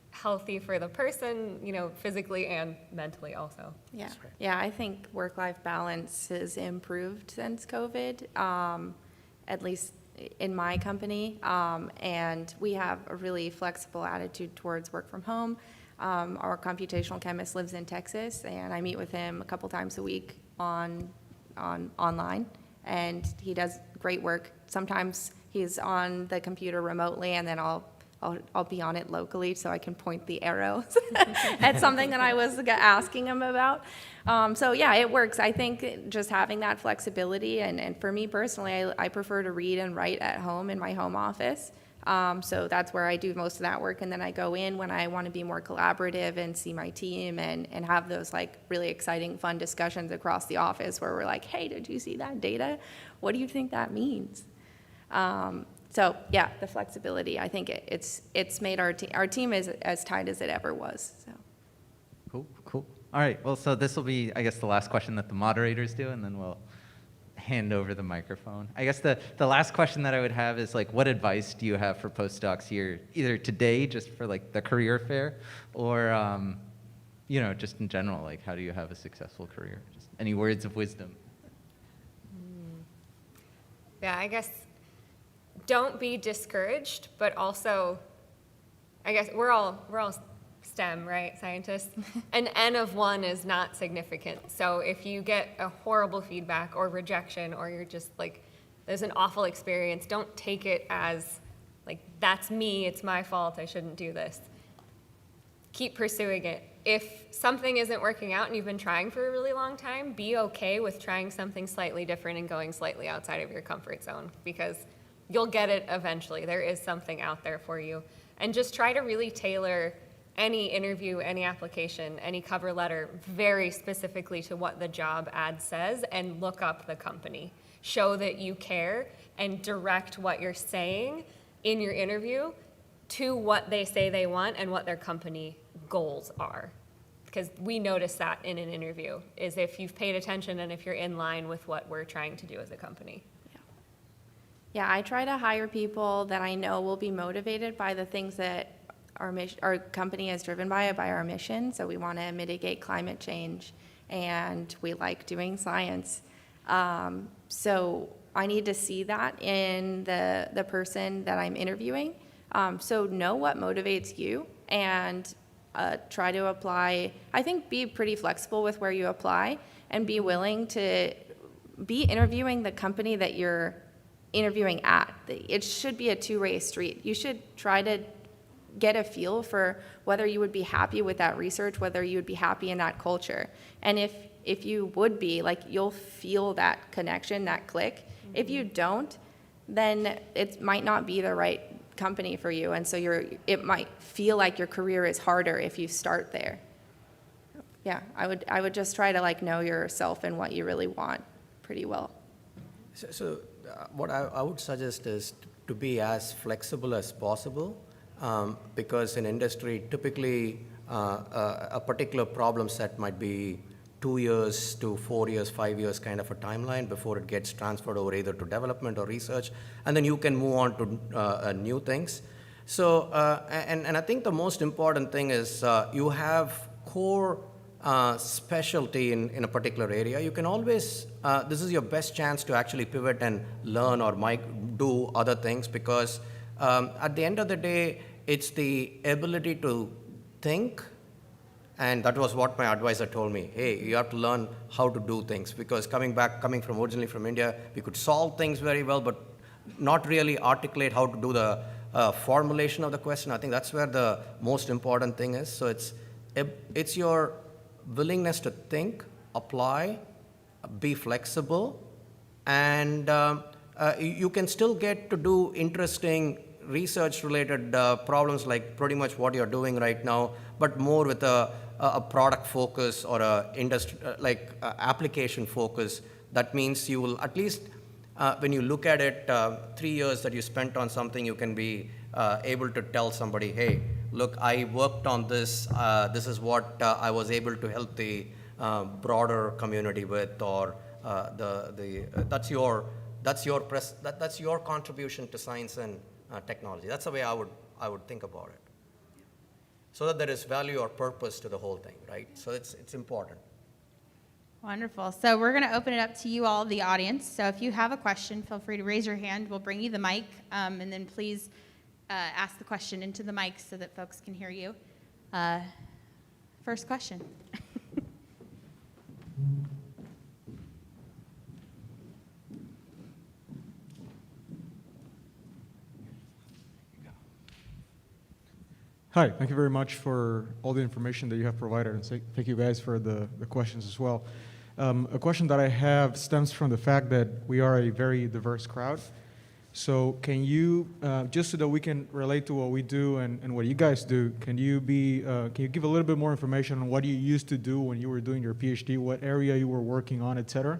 healthy for the person, physically and mentally also. Yeah, yeah. I think work-life balance has improved since COVID, at least in my company, and we have a really flexible attitude towards work from home. Our computational chemist lives in Texas, and I meet with him a couple times a week online, and he does great work. Sometimes he's on the computer remotely, and then I'll be on it locally so I can point the arrows at something that I was asking him about. So yeah, it works. I think just having that flexibility, and for me personally, I prefer to read and write at home in my home office. So that's where I do most of that work, and then I go in when I want to be more collaborative and see my team and have those like really exciting, fun discussions across the office where we're like, hey, did you see that data? What do you think that means? So yeah, the flexibility, I think it's made our team as tight as it ever was. So. Cool. All right, well, so this will be, I guess, the last question that the moderators do, and then we'll hand over the microphone. I guess the last question that I would have is, like, what advice do you have for postdocs here, either today, just for like the career fair, or just in general, like, how do you have a successful career? Just any words of wisdom? Yeah, I guess don't be discouraged, but also, I guess we're all STEM, right, scientists? An N of 1 is not significant. So if you get a horrible feedback or rejection, or you're just like, there's an awful experience, don't take it as like, that's me, it's my fault, I shouldn't do this. Keep pursuing it. If something isn't working out and you've been trying for a really long time, be okay with trying something slightly different and going slightly outside of your comfort zone, because you'll get it eventually. There is something out there for you. And just try to really tailor any interview, any application, any cover letter very specifically to what the job ad says, and look up the company. Show that you care and direct what you're saying in your interview to what they say they want and what their company goals are. Because we notice that in an interview, is if you've paid attention and if you're in line with what we're trying to do as a company. Yeah, I try to hire people that I know will be motivated by the things that our company is driven by our mission. So we want to mitigate climate change, and we like doing science. So I need to see that in the person that I'm interviewing. So know what motivates you, and try to apply. I think be pretty flexible with where you apply, and be willing to be interviewing the company that you're interviewing at. It should be a two-way street. You should try to get a feel for whether you would be happy with that research, whether you would be happy in that culture. And if you would be, like, you'll feel that connection, that click. Mm-hmm. If you don't, then it might not be the right company for you, and so it might feel like your career is harder if you start there. Yeah, I would just try to like know yourself and what you really want pretty well. So what I would suggest is to be as flexible as possible, because in industry, typically a particular problem set might be 2 years to 4 years, 5 years kind of a timeline before it gets transferred over either to development or research, and then you can move on to new things. So, and I think the most important thing is you have core specialty in a particular area. You can always, this is your best chance to actually pivot and learn or might do other things, because at the end of the day, it's the ability to think. And that was what my advisor told me. Hey, you have to learn how to do things, because coming from originally from India, we could solve things very well, but not really articulate how to do the formulation of the question. I think that's where the most important thing is. So it's your willingness to think, apply, be flexible, and you can still get to do interesting research-related problems like pretty much what you're doing right now, but more with a product focus or a industry application focus. That means you will at least, when you look at it, 3 years that you spent on something, you can be able to tell somebody, hey, look, I worked on this. This is what I was able to help the broader community with, or that's your contribution to science and technology. That's the way I would think about it, so that there is value or purpose to the whole thing, right? So it's important. Wonderful. So we're going to open it up to you all, the audience. So if you have a question, feel free to raise your hand. We'll bring you the mic, and then please ask the question into the mic so that folks can hear you. First question. Hi, thank you very much for all the information that you have provided, and thank you guys for the questions as well. A question that I have stems from the fact that we are a very diverse crowd. So can you, just so that we can relate to what we do and what you guys do, can you give a little bit more information on what you used to do when you were doing your PhD, what area you were working on, et cetera?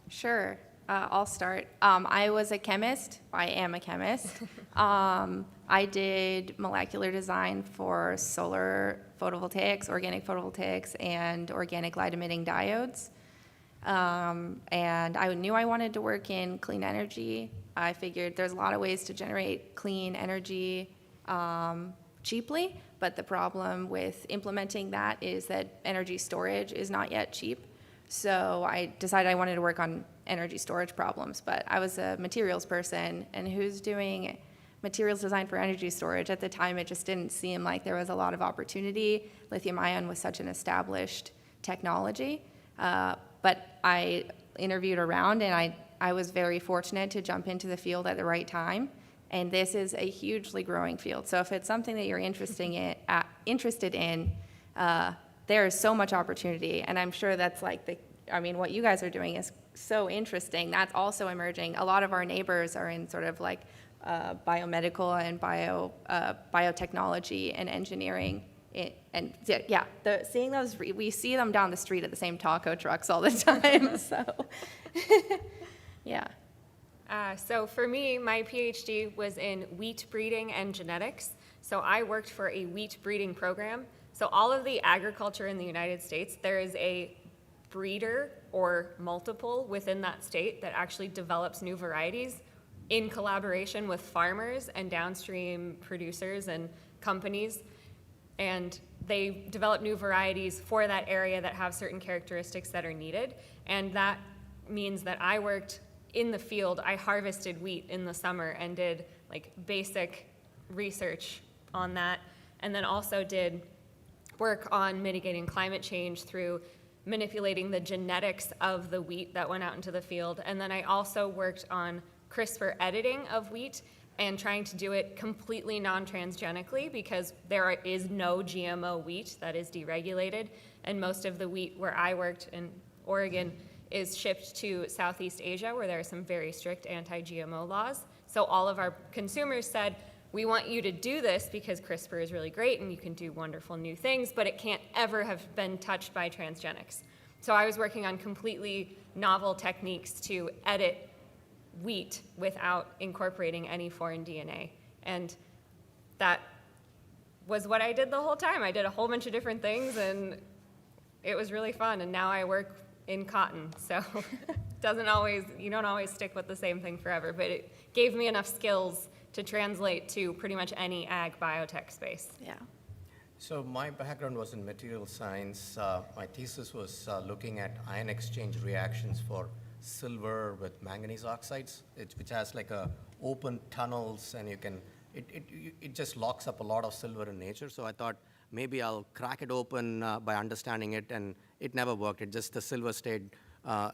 Sure. I'll start. I was a chemist. I am a chemist. I did molecular design for solar photovoltaics, organic photovoltaics, and organic light-emitting diodes. And I knew I wanted to work in clean energy. I figured there's a lot of ways to generate clean energy cheaply, but the problem with implementing that is that energy storage is not yet cheap. So I decided I wanted to work on energy storage problems, but I was a materials person, and who's doing materials design for energy storage? At the time, it just didn't seem like there was a lot of opportunity. Lithium ion was such an established technology, but I interviewed around, and I was very fortunate to jump into the field at the right time. And this is a hugely growing field. So if it's something that you're interested in, there is so much opportunity. And I'm sure that's like what you guys are doing is so interesting. That's also emerging. A lot of our neighbors are in sort of like biomedical and biotechnology and engineering. And yeah, seeing those, we see them down the street at the same taco trucks all the time. So yeah. So for me, my PhD was in wheat breeding and genetics. So I worked for a wheat breeding program. So all of the agriculture in the United States, there is a breeder or multiple within that state that actually develops new varieties in collaboration with farmers and downstream producers and companies. And they develop new varieties for that area that have certain characteristics that are needed. And that means that I worked in the field. I harvested wheat in the summer and did like basic research on that, and then also did work on mitigating climate change through manipulating the genetics of the wheat that went out into the field. And then I also worked on CRISPR editing of wheat and trying to do it completely non-transgenically, because there is no GMO wheat that is deregulated, and most of the wheat where I worked in Oregon is shipped to Southeast Asia, where there are some very strict anti-GMO laws. So all of our consumers said, we want you to do this because CRISPR is really great and you can do wonderful new things, but it can't ever have been touched by transgenics. So I was working on completely novel techniques to edit wheat without incorporating any foreign DNA. And that was what I did the whole time. I did a whole bunch of different things, and it was really fun. And now I work in cotton, so you don't always stick with the same thing forever, but it gave me enough skills to translate to pretty much any ag biotech space. Yeah. So my background was in material science. My thesis was looking at ion exchange reactions for silver with manganese oxides, which has like open tunnels, and it just locks up a lot of silver in nature. So I thought maybe I'll crack it open by understanding it, and it never worked. The silver stayed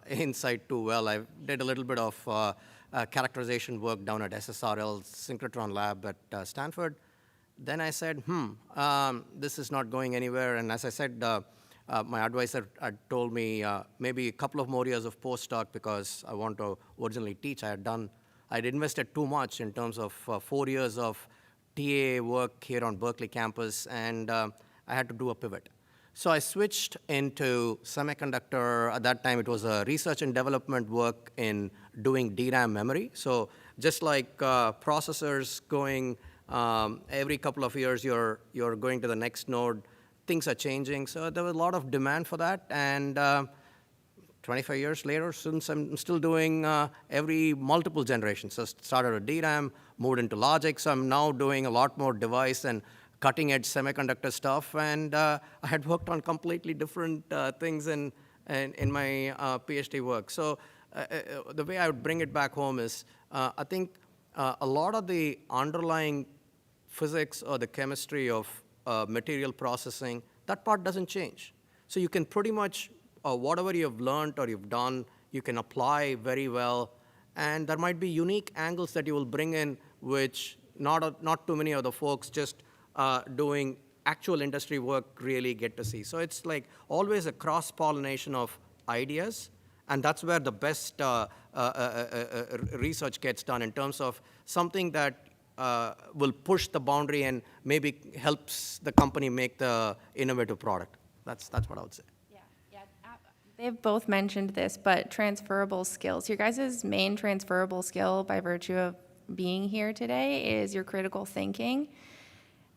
inside too well. I did a little bit of characterization work down at SSRL's synchrotron lab at Stanford. Then I said, this is not going anywhere. And as I said, my advisor had told me maybe a couple of more years of postdoc, because I want to originally teach. I'd invested too much in terms of 4 years of TA work here on Berkeley campus, and I had to do a pivot. So I switched into semiconductor. At that time, it was a research and development work in doing DRAM memory. So just like processors going every couple of years, you're going to the next node, things are changing. So there was a lot of demand for that. And 25 years later, since I'm still doing every multiple generations. So started with DRAM, moved into logic. So I'm now doing a lot more device and cutting-edge semiconductor stuff, and I had worked on completely different things in my PhD work. So the way I would bring it back home is, I think a lot of the underlying physics or the chemistry of material processing, that part doesn't change. So you can pretty much, whatever you've learned or you've done, you can apply very well, and there might be unique angles that you will bring in, which not too many of the folks just doing actual industry work really get to see. So it's like always a cross-pollination of ideas, and that's where the best research gets done, in terms of something that will push the boundary and maybe helps the company make the innovative product. That's what I would say. Yeah. They've both mentioned this, but transferable skills. Your guys' main transferable skill by virtue of being here today is your critical thinking.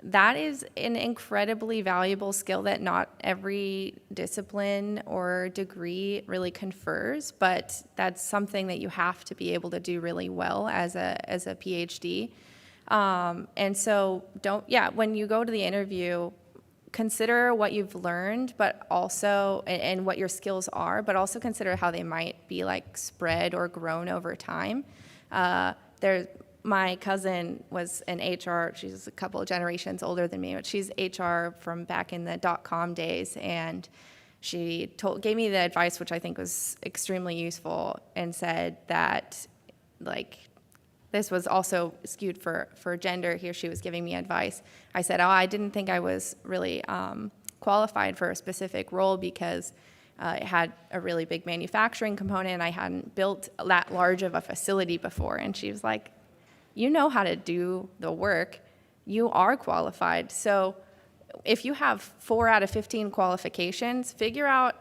That is an incredibly valuable skill that not every discipline or degree really confers, but that's something that you have to be able to do really well as a PhD. And so when you go to the interview, consider what you've learned, but also, and what your skills are, but also consider how they might be like spread or grown over time. My cousin was in HR, she's a couple of generations older than me, but she's HR from back in the .com days, and she gave me the advice, which I think was extremely useful, and said that, like, this was also skewed for gender. Here she was giving me advice. I said, I didn't think I was really qualified for a specific role because it had a really big manufacturing component. I hadn't built that large of a facility before. And she was like, you know how to do the work. You are qualified. So if you have 4 out of 15 qualifications, figure out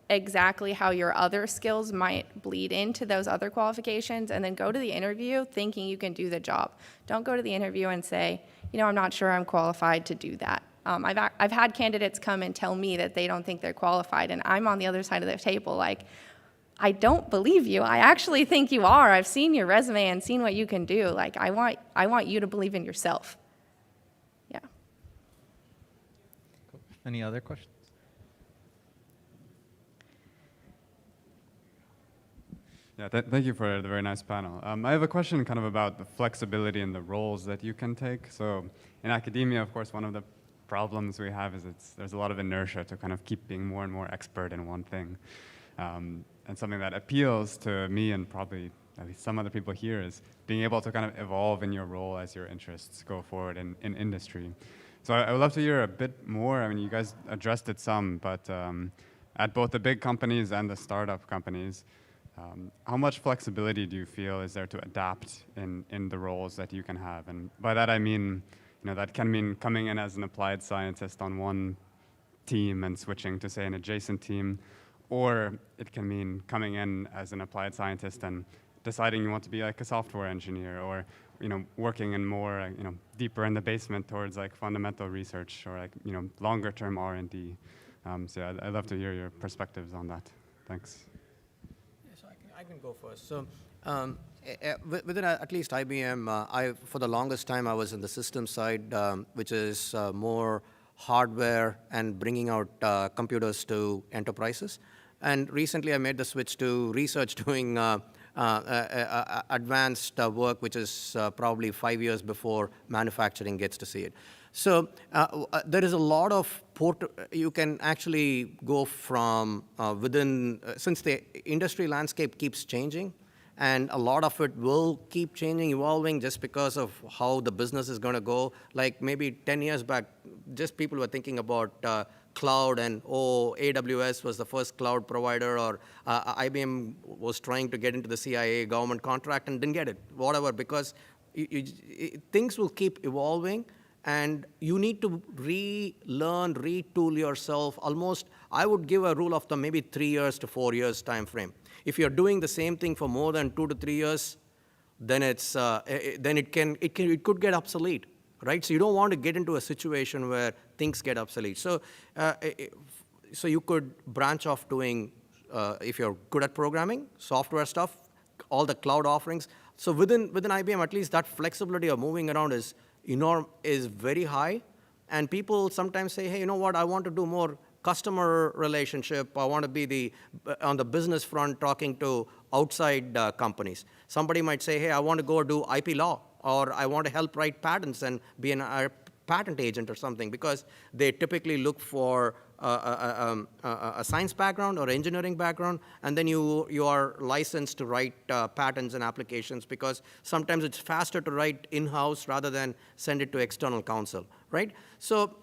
exactly how your other skills might bleed into those other qualifications, and then go to the interview thinking you can do the job. Don't go to the interview and say, I'm not sure I'm qualified to do that. I've had candidates come and tell me that they don't think they're qualified, and I'm on the other side of the table like, I don't believe you. I actually think you are. I've seen your resume and seen what you can do. Like, I want you to believe in yourself. Yeah. Cool. Any other questions? Yeah, thank you for the very nice panel. I have a question kind of about the flexibility in the roles that you can take. So in academia, of course, one of the problems we have is there's a lot of inertia to kind of keep being more and more expert in one thing. And something that appeals to me and probably at least some other people here is being able to kind of evolve in your role as your interests go forward in industry. So I would love to hear a bit more. I mean, you guys addressed it some, but at both the big companies and the startup companies, how much flexibility do you feel is there to adapt in the roles that you can have? And by that I mean, that can mean coming in as an applied scientist on one team and switching to, say, an adjacent team, or it can mean coming in as an applied scientist and deciding you want to be like a software engineer, or working in more deeper in the basement towards like fundamental research, or like longer term R&D. So yeah, I'd love to hear your perspectives on that. Thanks. So I can go first. So within at least IBM, for the longest time I was in the system side, which is more hardware and bringing out computers to enterprises. And recently I made the switch to research, doing advanced work, which is probably 5 years before manufacturing gets to see it. So there is a lot of you can actually go from within, since the industry landscape keeps changing, and a lot of it will keep changing, evolving, just because of how the business is going to go. Like maybe 10 years back, just people were thinking about cloud, and AWS was the first cloud provider, or IBM was trying to get into the CIA government contract and didn't get it, whatever, because things will keep evolving, and you need to relearn, retool yourself. Almost, I would give a rule of thumb, maybe 3 years to 4 years time frame. If you're doing the same thing for more than 2 to 3 years, then it could get obsolete, right? So you don't want to get into a situation where things get obsolete. So so you could branch off doing, if you're good at programming, software stuff, all the cloud offerings. So within IBM, at least that flexibility of moving around is very high. And people sometimes say, hey, you know what, I want to do more customer relationship. I want to be on the business front, talking to outside companies. Somebody might say, hey, I want to go do IP law, or I want to help write patents and be a patent agent or something, because they typically look for a science background or engineering background, and then you are licensed to write patents and applications, because sometimes it's faster to write in-house rather than send it to external counsel, right? So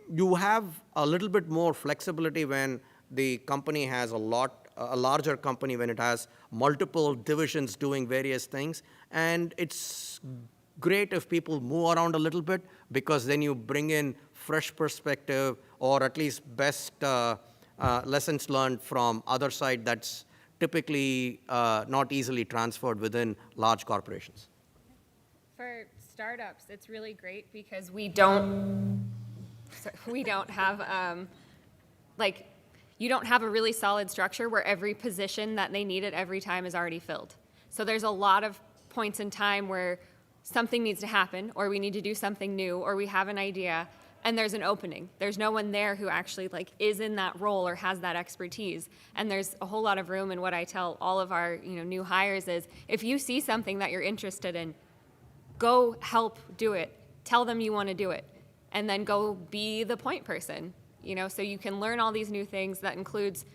you have a little bit more flexibility when the company has a larger company, when it has multiple divisions doing various things. And it's great if people move around a little bit, because then you bring in fresh perspective, or at least best lessons learned from other side that's typically not easily transferred within large corporations. For startups, it's really great because we don't have you don't have a really solid structure where every position that they need at every time is already filled. So there's a lot of points in time where something needs to happen, or we need to do something new, or we have an idea, and there's an opening. There's no one there who actually like is in that role or has that expertise. And there's a whole lot of room. And what I tell all of our new hires is, if you see something that you're interested in, go help do it. Tell them you want to do it, and then go be the point person. So you can learn all these new things. That includes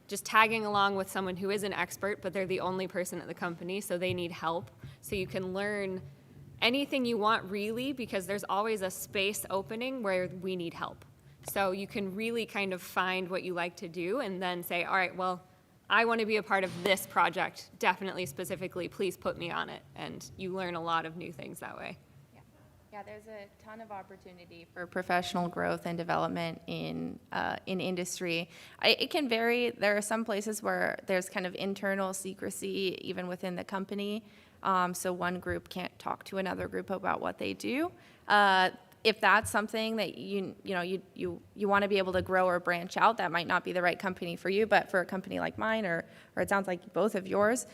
just tagging along with someone who is an expert, but they're the only person at the company, so they need help. So you can learn anything you want, really, because there's always a space opening where we need help. So you can really kind of find what you like to do and then say, all right, well, I want to be a part of this project, definitely, specifically, please put me on it. And you learn a lot of new things that way. Yeah, there's a ton of opportunity for professional growth and development in industry. It can vary. There are some places where there's kind of internal secrecy even within the company. So one group can't talk to another group about what they do. If that's something that you want to be able to grow or branch out, that might not be the right company for you. But for a company like mine, or it sounds like both of yours,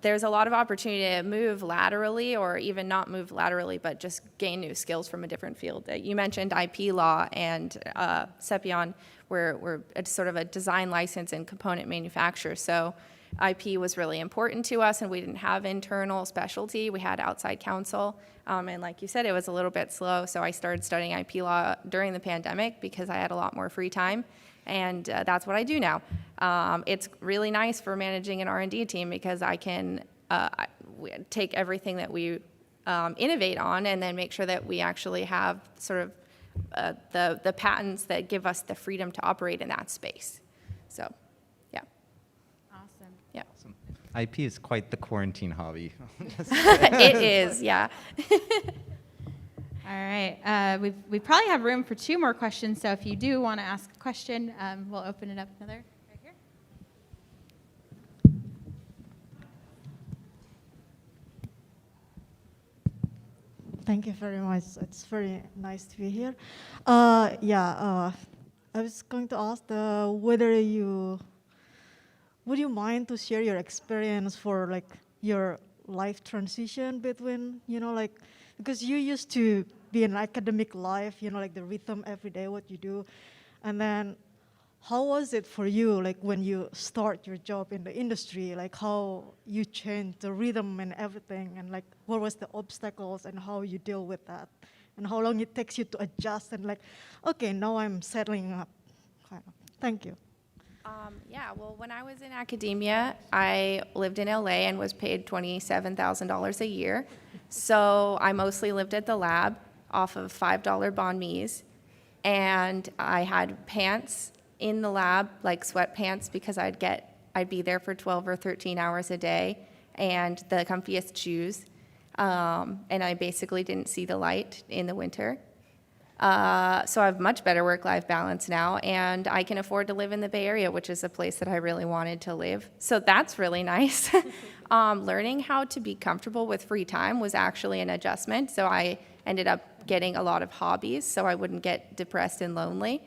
there's a lot of opportunity to move laterally, or even not move laterally, but just gain new skills from a different field. You mentioned IP law and Sepion, we're sort of a design license and component manufacturer. So IP was really important to us, and we didn't have internal specialty. We had outside counsel, and like you said, it was a little bit slow. So I started studying IP law during the pandemic because I had a lot more free time. And that's what I do now. It's really nice for managing an R&D team because I can take everything that we innovate on and then make sure that we actually have sort of the patents that give us the freedom to operate in that space. So, yeah. Awesome. Yeah. Awesome. IP is quite the quarantine hobby. It is, yeah. All right, we probably have room for 2 more questions, so if you do want to ask a question, we'll open it up another right here. Thank you very much. It's very nice to be here. I was going to ask whether would you mind to share your experience for like your life transition between, because you used to be in academic life, like the rhythm every day, what you do. And then how was it for you, like when you start your job in the industry, like how you change the rhythm and everything, and like what was the obstacles and how you deal with that, and how long it takes you to adjust and like, okay, now I'm settling up. Thank you. Well, when I was in academia, I lived in LA and was paid $27,000 a year. So I mostly lived at the lab off of $5 banh mi's. And I had pants in the lab, like sweatpants, because I'd be there for 12 or 13 hours a day, and the comfiest shoes. And I basically didn't see the light in the winter. So I have much better work-life balance now, and I can afford to live in the Bay Area, which is a place that I really wanted to live. So that's really nice. Learning how to be comfortable with free time was actually an adjustment. So I ended up getting a lot of hobbies so I wouldn't get depressed and lonely,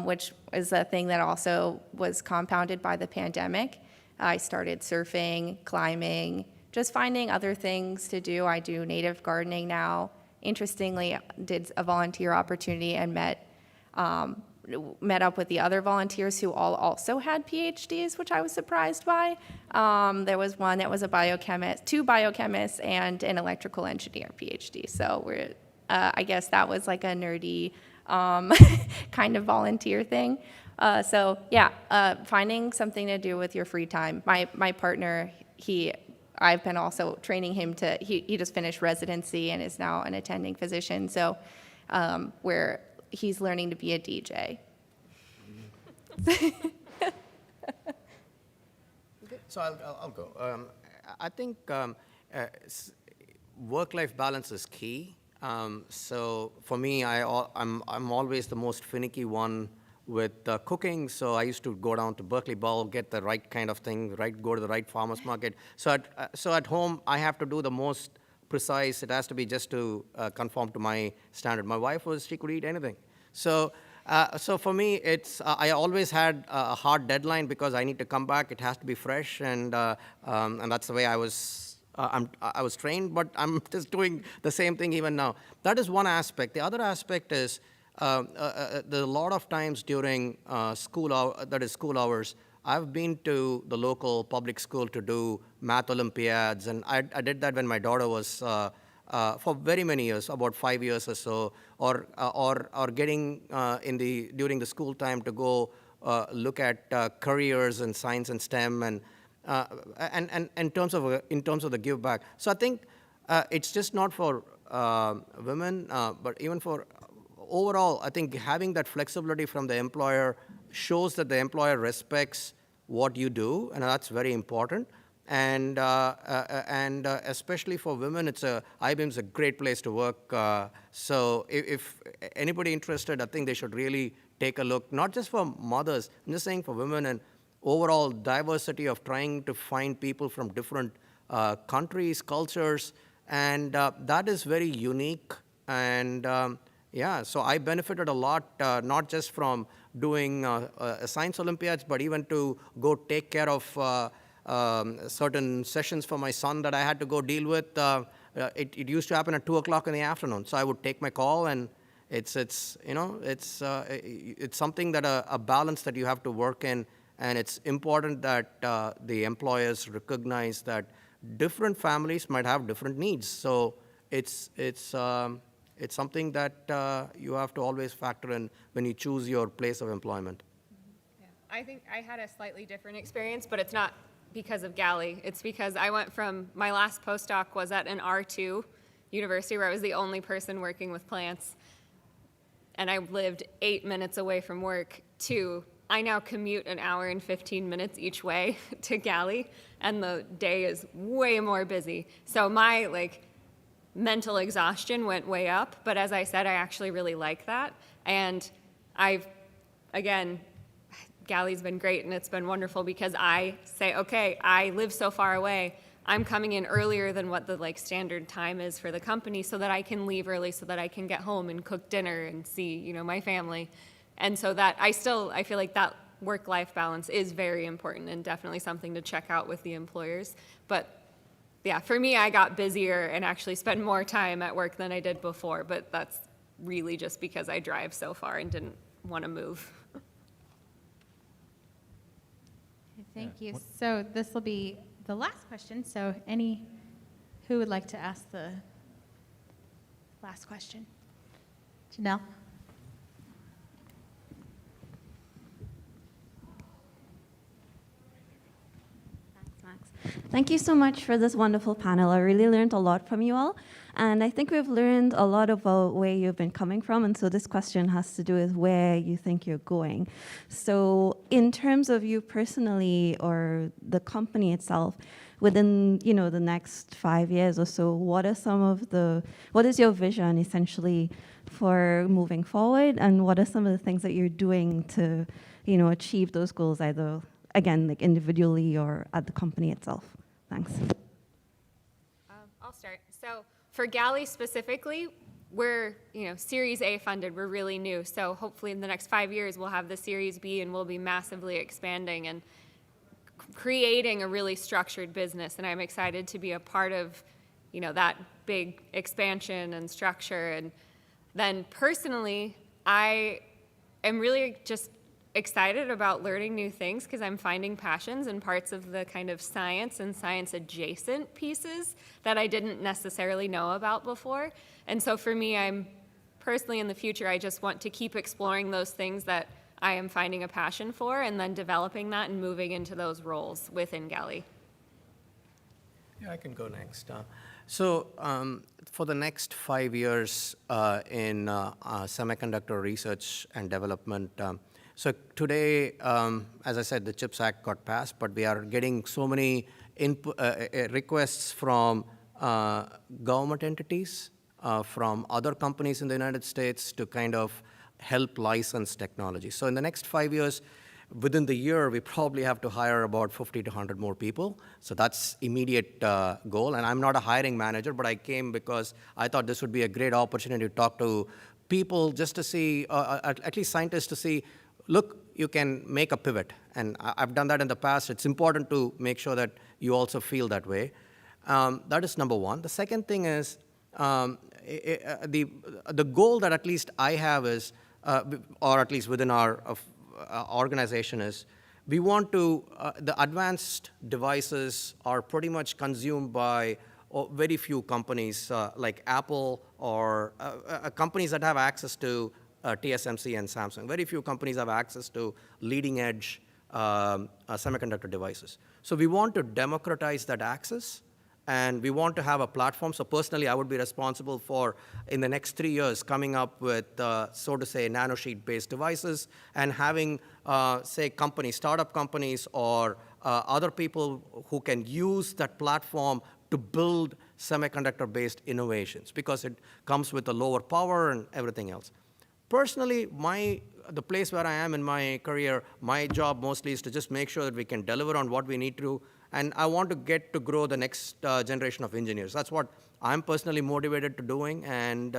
which is a thing that also was compounded by the pandemic. I started surfing, climbing, just finding other things to do. I do native gardening now. Interestingly, did a volunteer opportunity and met up with the other volunteers who all also had PhDs, which I was surprised by. There was one that was a biochemist, 2 biochemists, and an electrical engineer PhD. So I guess that was like a nerdy kind of volunteer thing. Finding something to do with your free time. My partner, I've been also training him he just finished residency and is now an attending physician, so where he's learning to be a DJ. So I'll go. I think work-life balance is key. So for me, I'm always the most finicky one with cooking, so I used to go down to Berkeley Bowl, get the right kind of thing, go to the right farmer's market. So at home, I have to do the most precise. It has to be just to conform to my standard. My wife she could eat anything. So for me, I always had a hard deadline because I need to come back. It has to be fresh, and that's the way I was trained. But I'm just doing the same thing even now. That is one aspect. The other aspect is a lot of times during school hours, I've been to the local public school to do math Olympiads, and I did that when my daughter was for very many years, about 5 years or so, or getting during the school time to go look at careers in science and STEM, and in terms of the give back. So I think it's just not for women, but even for overall. I think having that flexibility from the employer shows that the employer respects what you do, and that's very important. And especially for women, IBM is a great place to work. So if anybody interested, I think they should really take a look, not just for mothers, I'm just saying for women, and overall diversity of trying to find people from different countries, cultures, and that is very unique. And yeah, so I benefited a lot, not just from doing science Olympiads, but even to go take care of certain sessions for my son that I had to go deal with. It used to happen at 2 o'clock in the afternoon, so I would take my call, and it's something that a balance that you have to work in, and it's important that the employers recognize that different families might have different needs. So it's something that you have to always factor in when you choose your place of employment. Yeah. I think I had a slightly different experience, but it's not because of Galy. It's because I went from, my last postdoc was at an R2 university where I was the only person working with plants, and I lived 8 minutes away from work, to I now commute an hour and 15 minutes each way to Galy, and the day is way more busy. So my mental exhaustion went way up, but as I said, I actually really like that. And Galy's been great, and it's been wonderful because I say, okay, I live so far away, I'm coming in earlier than what the standard time is for the company, so that I can leave early, so that I can get home and cook dinner and see, my family. And so that I feel like that work-life balance is very important, and definitely something to check out with the employers. But yeah, for me, I got busier and actually spent more time at work than I did before, but that's really just because I drive so far and didn't want to move. Thank you. So this will be the last question. So who would like to ask the last question? Janelle? Thank you so much for this wonderful panel. I really learned a lot from you all. And I think we've learned a lot about where you've been coming from. And so this question has to do with where you think you're going. So in terms of you personally or the company itself, within the next 5 years or so, what is your vision essentially for moving forward? And what are some of the things that you're doing to achieve those goals, either again, individually or at the company itself? Thanks. I'll start. So for Galy specifically, we're Series A funded. We're really new. So hopefully in the next 5 years, we'll have the Series B, and we'll be massively expanding and creating a really structured business. And I'm excited to be a part of that big expansion and structure. And then personally, I am really just excited about learning new things, because I'm finding passions in parts of the kind of science and science adjacent pieces that I didn't necessarily know about before. And so for me, I'm personally in the future, I just want to keep exploring those things that I am finding a passion for, and then developing that and moving into those roles within Galy. Yeah, I can go next. So for the next 5 years in semiconductor research and development, so today, as I said, the CHIPS Act got passed, but we are getting so many requests from government entities, from other companies in the United States to kind of help license technology. So in the next 5 years, within the year, we probably have to hire about 50 to 100 more people. So that's immediate goal. And I'm not a hiring manager, but I came because I thought this would be a great opportunity to talk to people, just to see, at least scientists, to see, look, you can make a pivot. And I've done that in the past. It's important to make sure that you also feel that way. That is number one. The second thing is, the goal that at least I have is, or at least within our organization, is we want to, the advanced devices are pretty much consumed by very few companies like Apple or companies that have access to TSMC and Samsung. Very few companies have access to leading edge semiconductor devices. So we want to democratize that access, and we want to have a platform. So personally, I would be responsible for, in the next 3 years, coming up with, so to say, nanosheet-based devices and having, say, companies, startup companies, or other people who can use that platform to build semiconductor-based innovations, because it comes with a lower power and everything else. Personally, the place where I am in my career, my job mostly is to just make sure that we can deliver on what we need to, and I want to get to grow the next generation of engineers. That's what I'm personally motivated to doing, and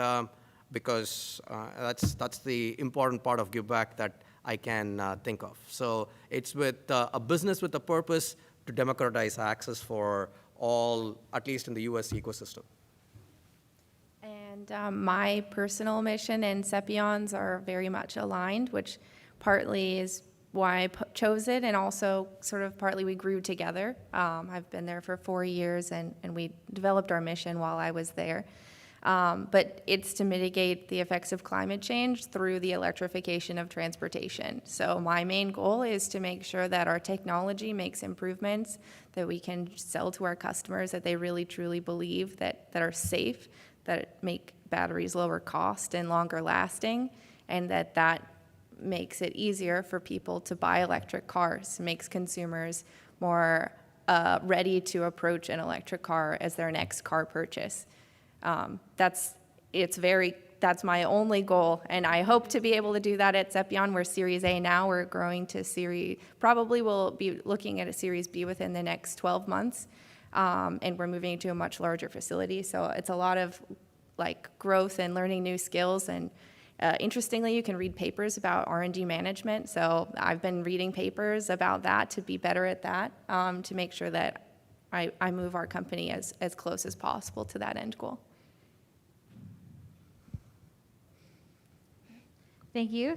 because that's the important part of Give Back that I can think of. So it's with a business with a purpose to democratize access for all, at least in the US ecosystem. And my personal mission and Sepion's are very much aligned, which partly is why I chose it, and also sort of partly we grew together. I've been there for 4 years, and we developed our mission while I was there. But it's to mitigate the effects of climate change through the electrification of transportation. So my main goal is to make sure that our technology makes improvements that we can sell to our customers, that they really truly believe that are safe, that make batteries lower cost and longer lasting, and that makes it easier for people to buy electric cars, makes consumers more ready to approach an electric car as their next car purchase. That's my only goal, and I hope to be able to do that at Sepion. We're Series A now. We're growing to probably we'll be looking at a Series B within the next 12 months, and we're moving to a much larger facility. So it's a lot of growth and learning new skills. And interestingly, you can read papers about R&D management. So I've been reading papers about that to be better at that, to make sure that I move our company as close as possible to that end goal. Thank you.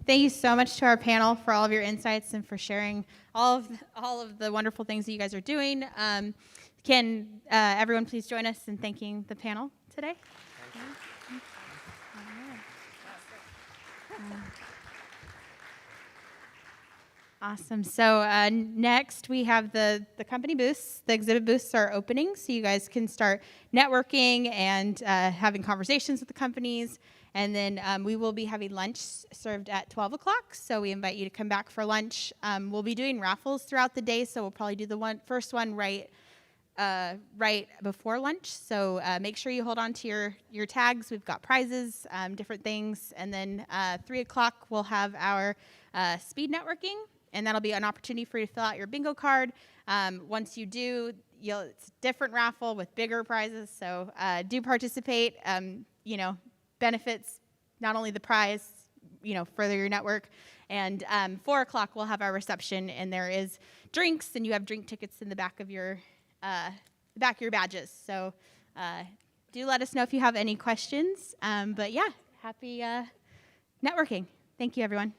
Thank you so much to our panel for all of your insights and for sharing all of the wonderful things that you guys are doing. Can everyone please join us in thanking the panel today? Awesome. So next we have the company booths. The exhibit booths are opening, so you guys can start networking and having conversations with the companies. And then we will be having lunch served at 12 o'clock, so we invite you to come back for lunch. We'll be doing raffles throughout the day, so we'll probably do the first one right before lunch. So make sure you hold on to your tags. We've got prizes, different things. And then 3 o'clock, we'll have our speed networking, and that'll be an opportunity for you to fill out your bingo card. Once you do, it's a different raffle with bigger prizes, so do participate. Benefits not only the prize, further your network. And 4 o'clock, we'll have our reception, and there is drinks, and you have drink tickets in the back of your badges. So do let us know if you have any questions. But yeah, happy networking. Thank you, everyone.